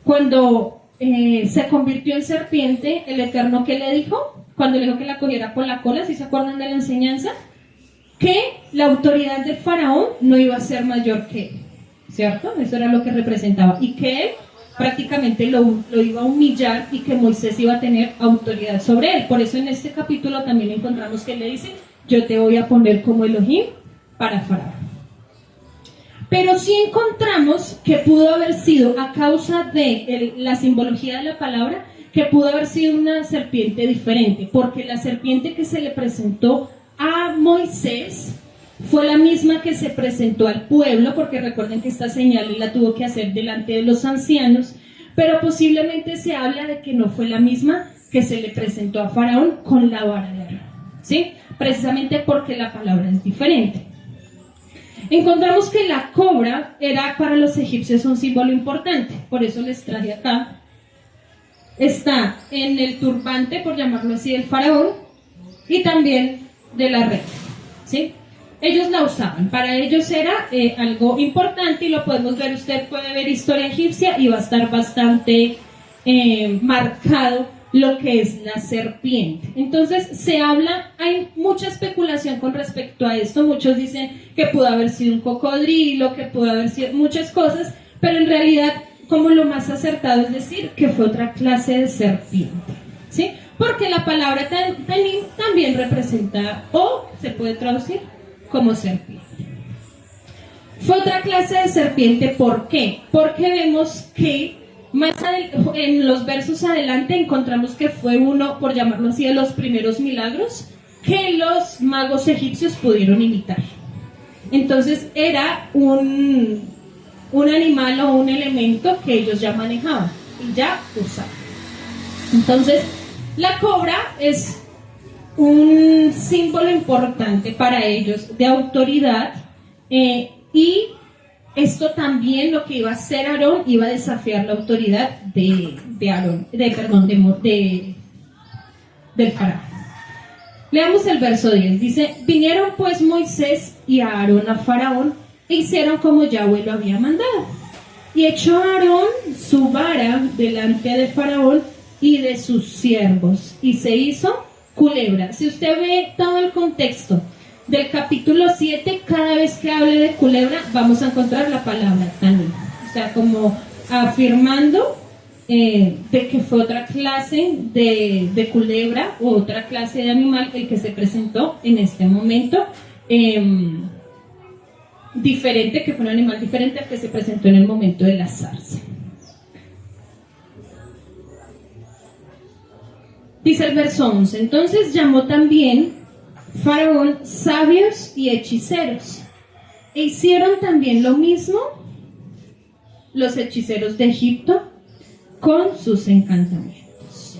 cuando se convirtió en serpiente, el Eterno, ¿qué le dijo? Cuando le dijo que la cogiera por la cola, ¿sí se acuerdan de la enseñanza? que la autoridad del faraón no iba a ser mayor que él, ¿cierto? Eso era lo que representaba, y que él prácticamente lo iba a humillar y que Moisés iba a tener autoridad sobre él. Por eso en este capítulo también encontramos que él le dice, yo te voy a poner como Elohim para Faraón. Pero sí encontramos que pudo haber sido, a causa de la simbología de la palabra, que pudo haber sido una serpiente diferente, porque la serpiente que se le presentó a Moisés fue la misma que se presentó al pueblo, porque recuerden que esta señal la tuvo que hacer delante de los ancianos, pero posiblemente se habla de que no fue la misma que se le presentó a Faraón con la vara de Aarón, ¿sí? Precisamente porque la palabra es diferente. Encontramos que la cobra era para los egipcios un símbolo importante, por eso les traje acá. Está en el turbante, por llamarlo así, del faraón, y también de la reina, ¿sí? Ellos la usaban, para ellos era algo importante, y lo podemos ver, usted puede ver historia egipcia y va a estar bastante marcado lo que es la serpiente. Entonces se habla, hay mucha especulación con respecto a esto, muchos dicen que pudo haber sido un cocodrilo, que pudo haber sido muchas cosas, pero en realidad como lo más acertado es decir que fue otra clase de serpiente, ¿sí? Porque la palabra tanim también representa, o se puede traducir como serpiente. Fue otra clase de serpiente, ¿por qué? Porque vemos que en los versos adelante encontramos que fue uno, por llamarlo así, de los primeros milagros que los magos egipcios pudieron imitar. Entonces era un animal o un elemento que ellos ya manejaban y ya usaban. Entonces la cobra es un símbolo importante para ellos de autoridad, y esto también lo que iba a hacer Aarón, iba a desafiar la autoridad del faraón. Leamos el verso 10, dice, vinieron pues Moisés y Aarón a Faraón e hicieron como Yahweh lo había mandado. Y echó Aarón su vara delante de Faraón y de sus siervos, y se hizo culebra. Si usted ve todo el contexto del capítulo 7, cada vez que hable de culebra vamos a encontrar la palabra tanim, o sea, como afirmando de que fue otra clase de culebra o otra clase de animal el que se presentó en este momento, diferente, que fue un animal diferente al que se presentó en el momento de la zarza. Dice el verso 11, entonces llamó también Faraón sabios y hechiceros, e hicieron también lo mismo los hechiceros de Egipto con sus encantamientos.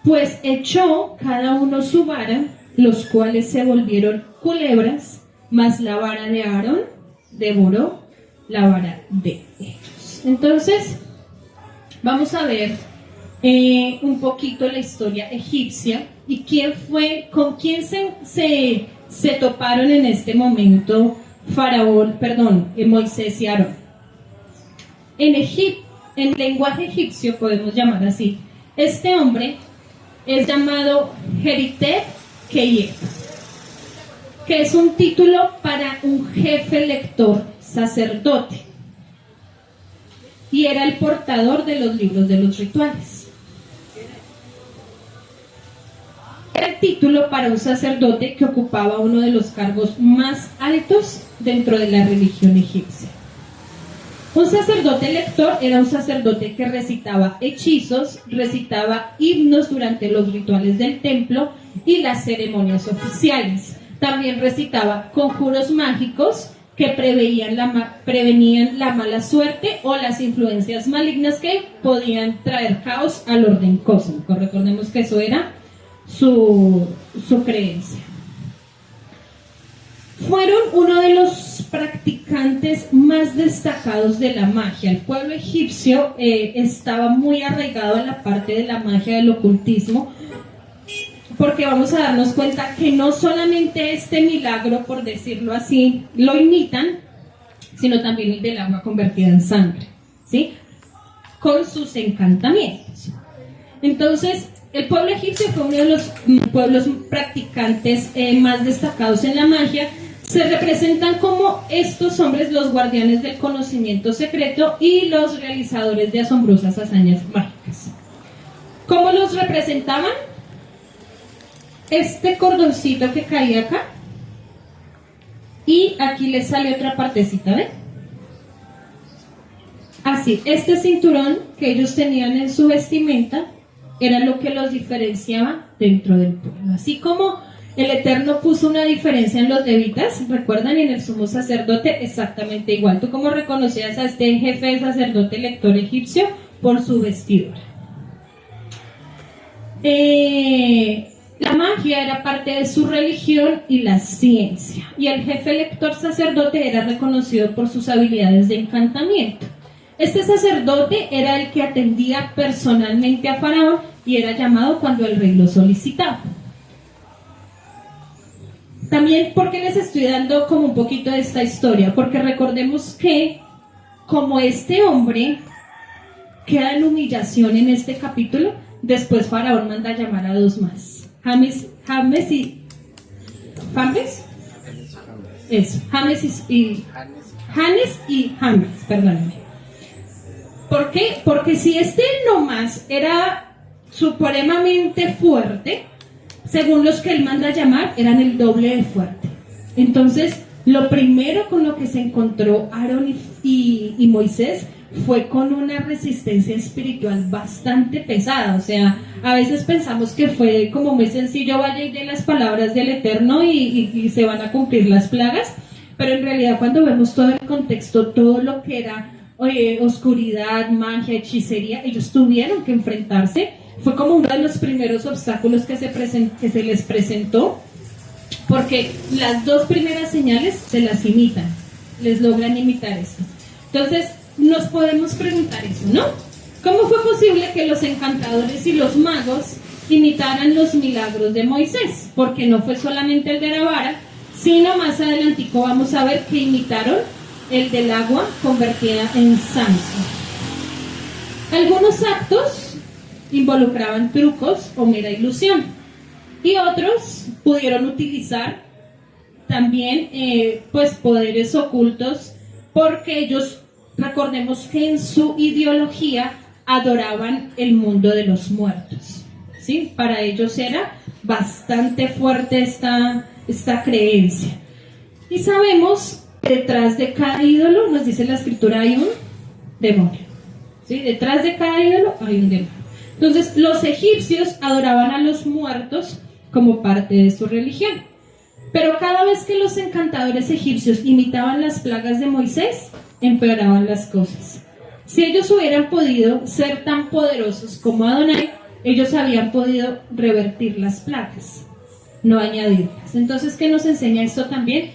Pues echó cada uno su vara, los cuales se volvieron culebras, mas la vara de Aarón devoró la vara de ellos. Entonces, vamos a ver un poquito la historia egipcia y con quién se toparon en este momento Moisés y Aarón. En lenguaje egipcio podemos llamar así, este hombre es llamado Jeritef Keyef, que es un título para un jefe lector sacerdote, y era el portador de los libros de los rituales. Era el título para un sacerdote que ocupaba uno de los cargos más altos dentro de la religión egipcia. Un sacerdote lector era un sacerdote que recitaba hechizos, recitaba himnos durante los rituales del templo y las ceremonias oficiales. También recitaba conjuros mágicos que prevenían la mala suerte o las influencias malignas que podían traer caos al orden cósmico. Recordemos que eso era su creencia. Fueron uno de los practicantes más destacados de la magia. El pueblo egipcio estaba muy arraigado a la parte de la magia del ocultismo, porque vamos a darnos cuenta que no solamente este milagro, por decirlo así, lo imitan, sino también el del agua convertida en sangre, ¿sí? Con sus encantamientos. Entonces, el pueblo egipcio fue uno de los pueblos practicantes más destacados en la magia. Se representan como estos hombres los guardianes del conocimiento secreto y los realizadores de asombrosas hazañas mágicas. ¿Cómo los representaban? Este cordoncito que caía acá, y aquí le sale otra partecita, ¿ven? Así, este cinturón que ellos tenían en su vestimenta era lo que los diferenciaba dentro del pueblo. Así como el Eterno puso una diferencia en los levitas, ¿recuerdan? Y en el sumo sacerdote exactamente igual. ¿Tú cómo reconocías a este jefe de sacerdote lector egipcio? Por su vestidura. La magia era parte de su religión y la ciencia. Y el jefe lector sacerdote era reconocido por sus habilidades de encantamiento. Este sacerdote era el que atendía personalmente a Faraón y era llamado cuando el rey lo solicitaba. También, ¿por qué les estoy dando como un poquito de esta historia? Porque recordemos que como este hombre queda en humillación en este capítulo, después Faraón manda a llamar a dos más. James y James. Eso, James y James, perdóname. ¿Por qué? Porque si este nomás era supremamente fuerte, según los que él manda a llamar, eran el doble de fuerte. Entonces, lo primero con lo que se encontró Aarón y Moisés fue con una resistencia espiritual bastante pesada. O sea, a veces pensamos que fue como muy sencillo, vaya y de las palabras del Eterno y se van a cumplir las plagas, pero en realidad cuando vemos todo el contexto, todo lo que era oscuridad, magia, hechicería, ellos tuvieron que enfrentarse. Fue como uno de los primeros obstáculos que se les presentó, porque las dos primeras señales se las imitan, les logran imitar esto. Entonces, nos podemos preguntar eso, ¿no? ¿Cómo fue posible que los encantadores y los magos imitaran los milagros de Moisés? Porque no fue solamente el de la vara, sino más adelantico vamos a ver que imitaron el del agua convertida en sangre. Algunos actos involucraban trucos o mera ilusión, y otros pudieron utilizar también pues poderes ocultos, porque ellos, recordemos que en su ideología adoraban el mundo de los muertos, ¿sí? Para ellos era bastante fuerte esta creencia. Y sabemos que detrás de cada ídolo, nos dice la escritura, hay un demonio, ¿sí? Detrás de cada ídolo hay un demonio. Entonces, los egipcios adoraban a los muertos como parte de su religión. Pero cada vez que los encantadores egipcios imitaban las plagas de Moisés, empeoraban las cosas. Si ellos hubieran podido ser tan poderosos como Adonai, ellos habían podido revertir las plagas, no añadirlas. Entonces, ¿qué nos enseña esto también?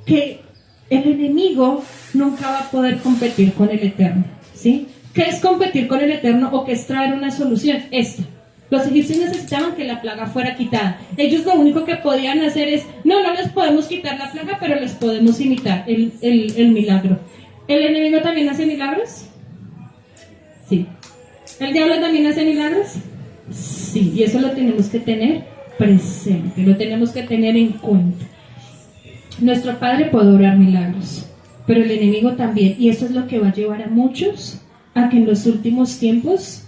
Que el enemigo nunca va a poder competir con el Eterno, ¿sí? ¿Qué es competir con el Eterno o qué es traer una solución? Esta. Los egipcios necesitaban que la plaga fuera quitada. Ellos lo único que podían hacer es, no les podemos quitar la plaga, pero les podemos imitar el milagro. ¿El enemigo también hace milagros? Sí. ¿El diablo también hace milagros? Sí, y eso lo tenemos que tener presente, lo tenemos que tener en cuenta. Nuestro Padre puede obrar milagros, pero el enemigo también, y eso es lo que va a llevar a muchos a que en los últimos tiempos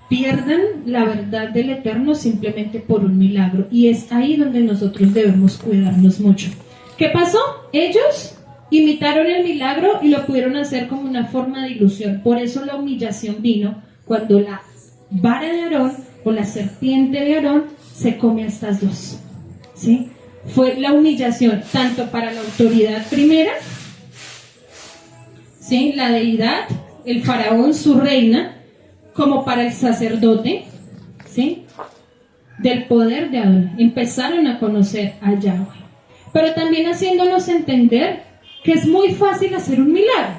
pierdan la verdad del Eterno simplemente por un milagro, y es ahí donde nosotros debemos cuidarnos mucho. ¿Qué pasó? Ellos imitaron el milagro y lo pudieron hacer como una forma de ilusión. Por eso la humillación vino cuando la vara de Aarón o la serpiente de Aarón se come a estas dos, ¿sí? Fue la humillación tanto para la autoridad primera, ¿sí? La deidad, el faraón, su reina, como para el sacerdote, ¿sí? Del poder de Adonai. Empezaron a conocer a Yahweh, pero también haciéndonos entender que es muy fácil hacer un milagro.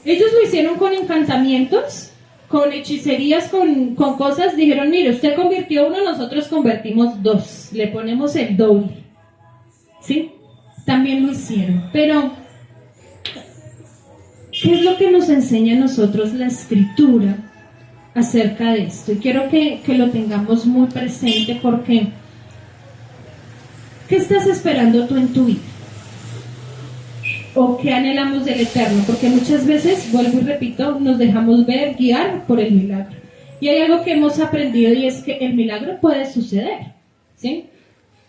Ellos lo hicieron con encantamientos, con hechicerías, con cosas. Dijeron, mire, usted convirtió uno, nosotros convertimos dos, le ponemos el doble, ¿sí? También lo hicieron, pero ¿qué es lo que nos enseña a nosotros la escritura? acerca de esto. Y quiero que lo tengamos muy presente porque ¿qué estás esperando tú en tu vida? ¿O qué anhelamos del Eterno? Porque muchas veces, vuelvo y repito, nos dejamos ver, guiar por el milagro. Y hay algo que hemos aprendido y es que el milagro puede suceder, ¿sí?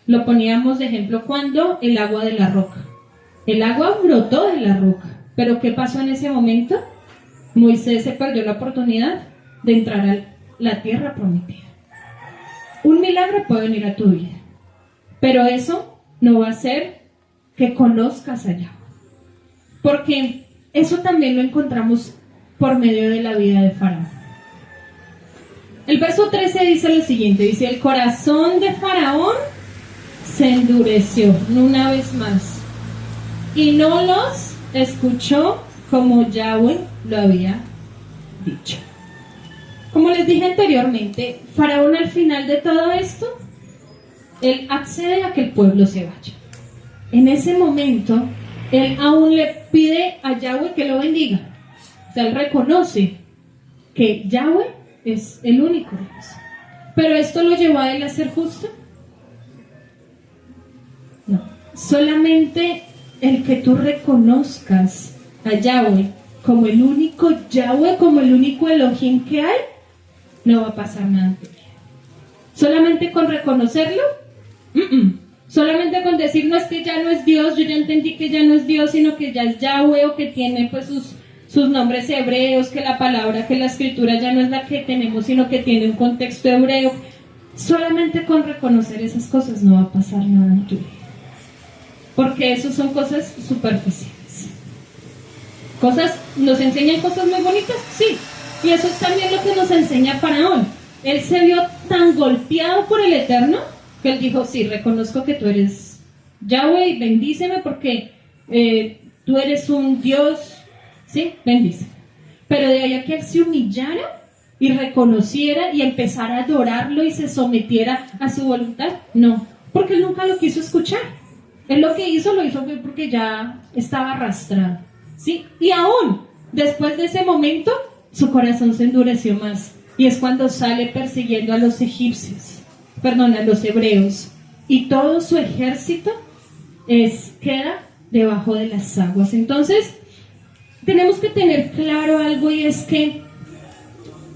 Lo poníamos de ejemplo cuando el agua de la roca. El agua brotó de la roca. ¿Pero qué pasó en ese momento? Moisés se perdió la oportunidad de entrar a la tierra prometida. Un milagro puede venir a tu vida, pero eso no va a hacer que conozcas allá. Porque eso también lo encontramos por medio de la vida de Faraón. El verso 13 dice lo siguiente, dice, el corazón de Faraón se endureció una vez más y no los escuchó como Yahweh lo había dicho. Como les dije anteriormente, Faraón al final de todo esto, él accede a que el pueblo se vaya. En ese momento, él aún le pide a Yahweh que lo bendiga. O sea, él reconoce que Yahweh es el único Dios. Pero esto lo llevó a él a ser justo. No. Solamente el que tú reconozcas a Yahweh como el único Yahweh, como el único Elohim que hay, no va a pasar nada en tu vida. Solamente con reconocerlo, solamente con decir, no, es que ya no es Dios, yo ya entendí que ya no es Dios, sino que ya es Yahweh, o que tiene pues sus nombres hebreos, que la palabra, que la escritura ya no es la que tenemos, sino que tiene un contexto hebreo. Solamente con reconocer esas cosas no va a pasar nada en tu vida. Porque eso son cosas superficiales. ¿Nos enseñan cosas muy bonitas? Sí. Y eso es también lo que nos enseña Faraón. Él se vio tan golpeado por el Eterno que él dijo, sí, reconozco que tú eres Yahweh, bendíceme porque tú eres un Dios, sí, bendíceme. Pero de ahí a que él se humillara y reconociera y empezara a adorarlo y se sometiera a su voluntad, no, porque él nunca lo quiso escuchar. Él lo hizo porque ya estaba arrastrado, ¿sí? Y aún después de ese momento, su corazón se endureció más. Y es cuando sale persiguiendo a los a los hebreos. Y todo su ejército queda debajo de las aguas. Entonces, tenemos que tener claro algo, y es que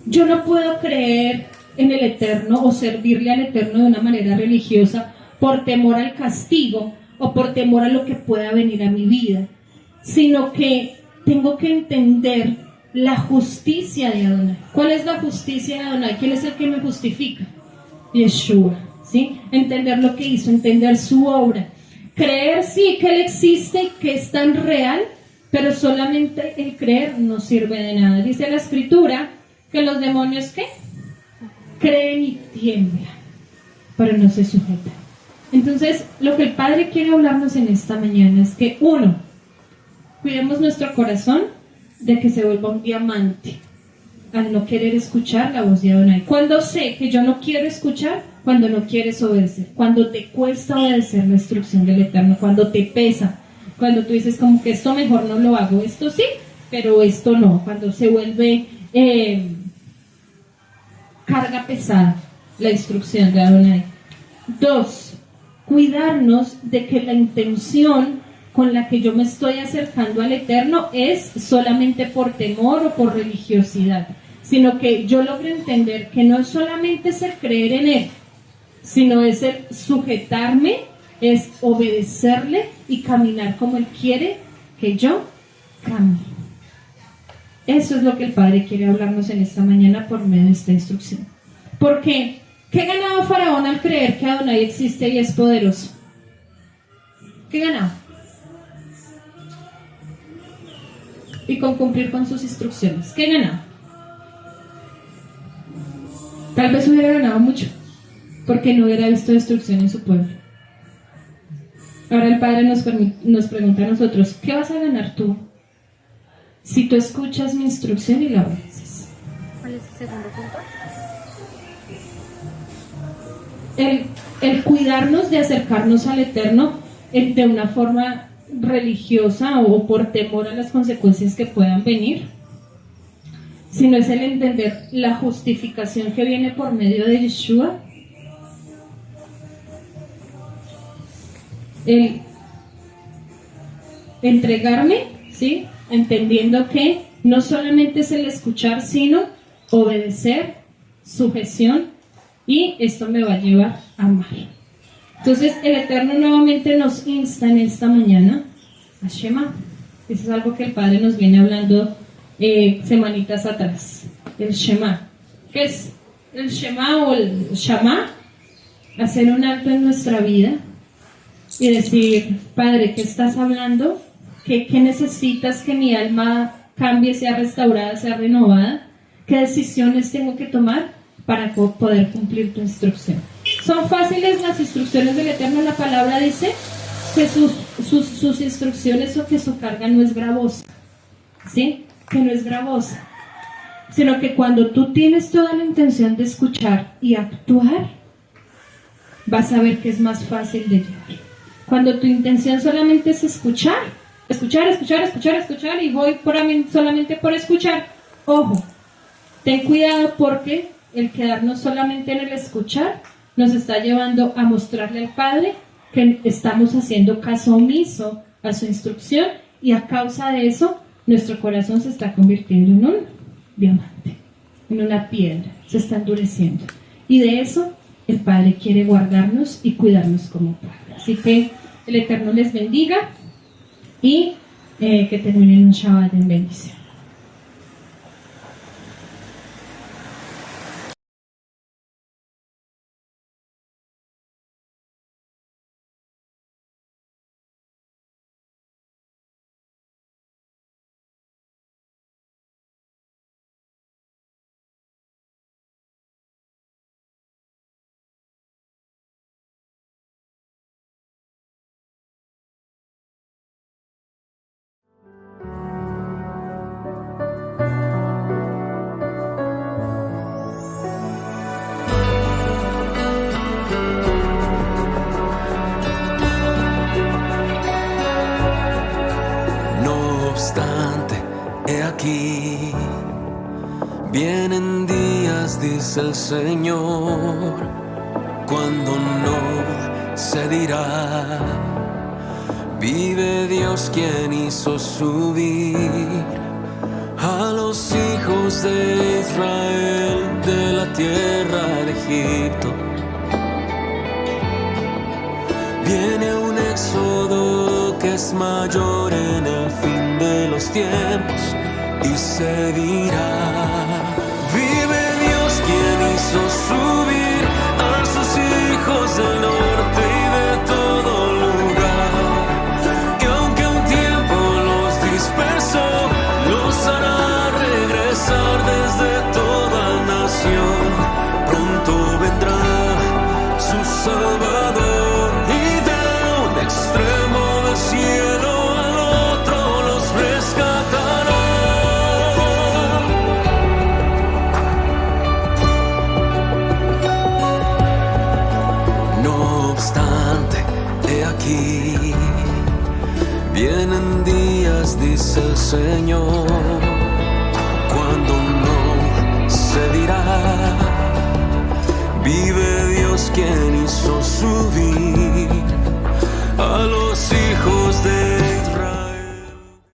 yo no puedo creer en el Eterno o servirle al Eterno de una manera religiosa por temor al castigo o por temor a lo que pueda venir a mi vida, sino que tengo que entender la justicia de Adonai. ¿Cuál es la justicia de Adonai? ¿Quién es el que me justifica? Yeshua, ¿sí? Entender lo que hizo, entender su obra. Creer, sí, que Él existe y que es tan real, pero solamente el creer no sirve de nada. Dice la Escritura que los demonios, ¿qué? Creen y tiemblan, pero no se sujetan. Entonces, lo que el Padre quiere hablarnos en esta mañana es que, uno, cuidemos nuestro corazón de que se vuelva un diamante al no querer escuchar la voz de Adonai. Cuando sé que yo no quiero escuchar, cuando no quieres obedecer, cuando te cuesta obedecer la instrucción del Eterno, cuando te pesa, cuando tú dices como que esto mejor no lo hago, esto sí, pero esto no, cuando se vuelve carga pesada la instrucción de Adonai. 2, cuidarnos de que la intención con la que yo me estoy acercando al Eterno es solamente por temor o por religiosidad, sino que yo logro entender que no solamente es el creer en Él, sino es el sujetarme, es obedecerle y caminar como Él quiere que yo camine. Eso es lo que el Padre quiere hablarnos en esta mañana por medio de esta instrucción. Porque, ¿qué ganaba Faraón al creer que Adonai existe y es poderoso? ¿Qué ganaba? Y con cumplir con sus instrucciones. ¿Qué ganaba? Tal vez hubiera ganado mucho, porque no hubiera visto destrucción en su pueblo. Ahora el Padre nos pregunta a nosotros, ¿qué vas a ganar tú si tú escuchas mi instrucción y la obedeces? ¿Cuál es el segundo punto? El cuidarnos de acercarnos al Eterno de una forma religiosa o por temor a las consecuencias que puedan venir, sino es el entender la justificación que viene por medio de Yeshua, el entregarme, ¿sí? Entendiendo que no solamente es el escuchar, sino obedecer, sujeción, y esto me va a llevar a amar. Entonces el Eterno nuevamente nos insta en esta mañana a Shema. Eso es algo que el Padre nos viene hablando semanitas atrás. El Shema. ¿Qué es el Shema o el Shama? Hacer un alto en nuestra vida y decir, Padre, ¿qué estás hablando? ¿Qué necesitas que mi alma cambie, sea restaurada, sea renovada? ¿Qué decisiones tengo que tomar para poder cumplir tu instrucción? ¿Son fáciles las instrucciones del Eterno? La palabra dice que sus instrucciones o que su carga no es gravosa, ¿sí? Que no es gravosa, sino que cuando tú tienes toda la intención de escuchar y actuar, vas a ver que es más fácil de llevar. Cuando tu intención solamente es escuchar y voy solamente por escuchar, ojo, ten cuidado porque el quedarnos solamente en el escuchar nos está llevando a mostrarle al Padre que estamos haciendo caso omiso a su instrucción, y a causa de eso nuestro corazón se está convirtiendo en un diamante, en una piedra, se está endureciendo, y de eso el Padre quiere guardarnos y cuidarnos como Padre. Así que el Eterno les bendiga y que terminen un Shabbat en bendición. He aquí, vienen días, dice el Señor, cuando no se dirá, vive Dios quien hizo subir a los hijos de Israel de la tierra de Egipto. Viene un éxodo que es mayor en el fin de los tiempos, y se dirá, vive Dios quien hizo subir a sus hijos del norte y de todo lugar, y aunque un tiempo los dispersó, los hará regresar desde toda nación. Pronto vendrá su Salvador y de un extremo del cielo al otro los rescatará. No obstante, he aquí, vienen días, dice el Señor, cuando no se dirá, vive Dios quien hizo subir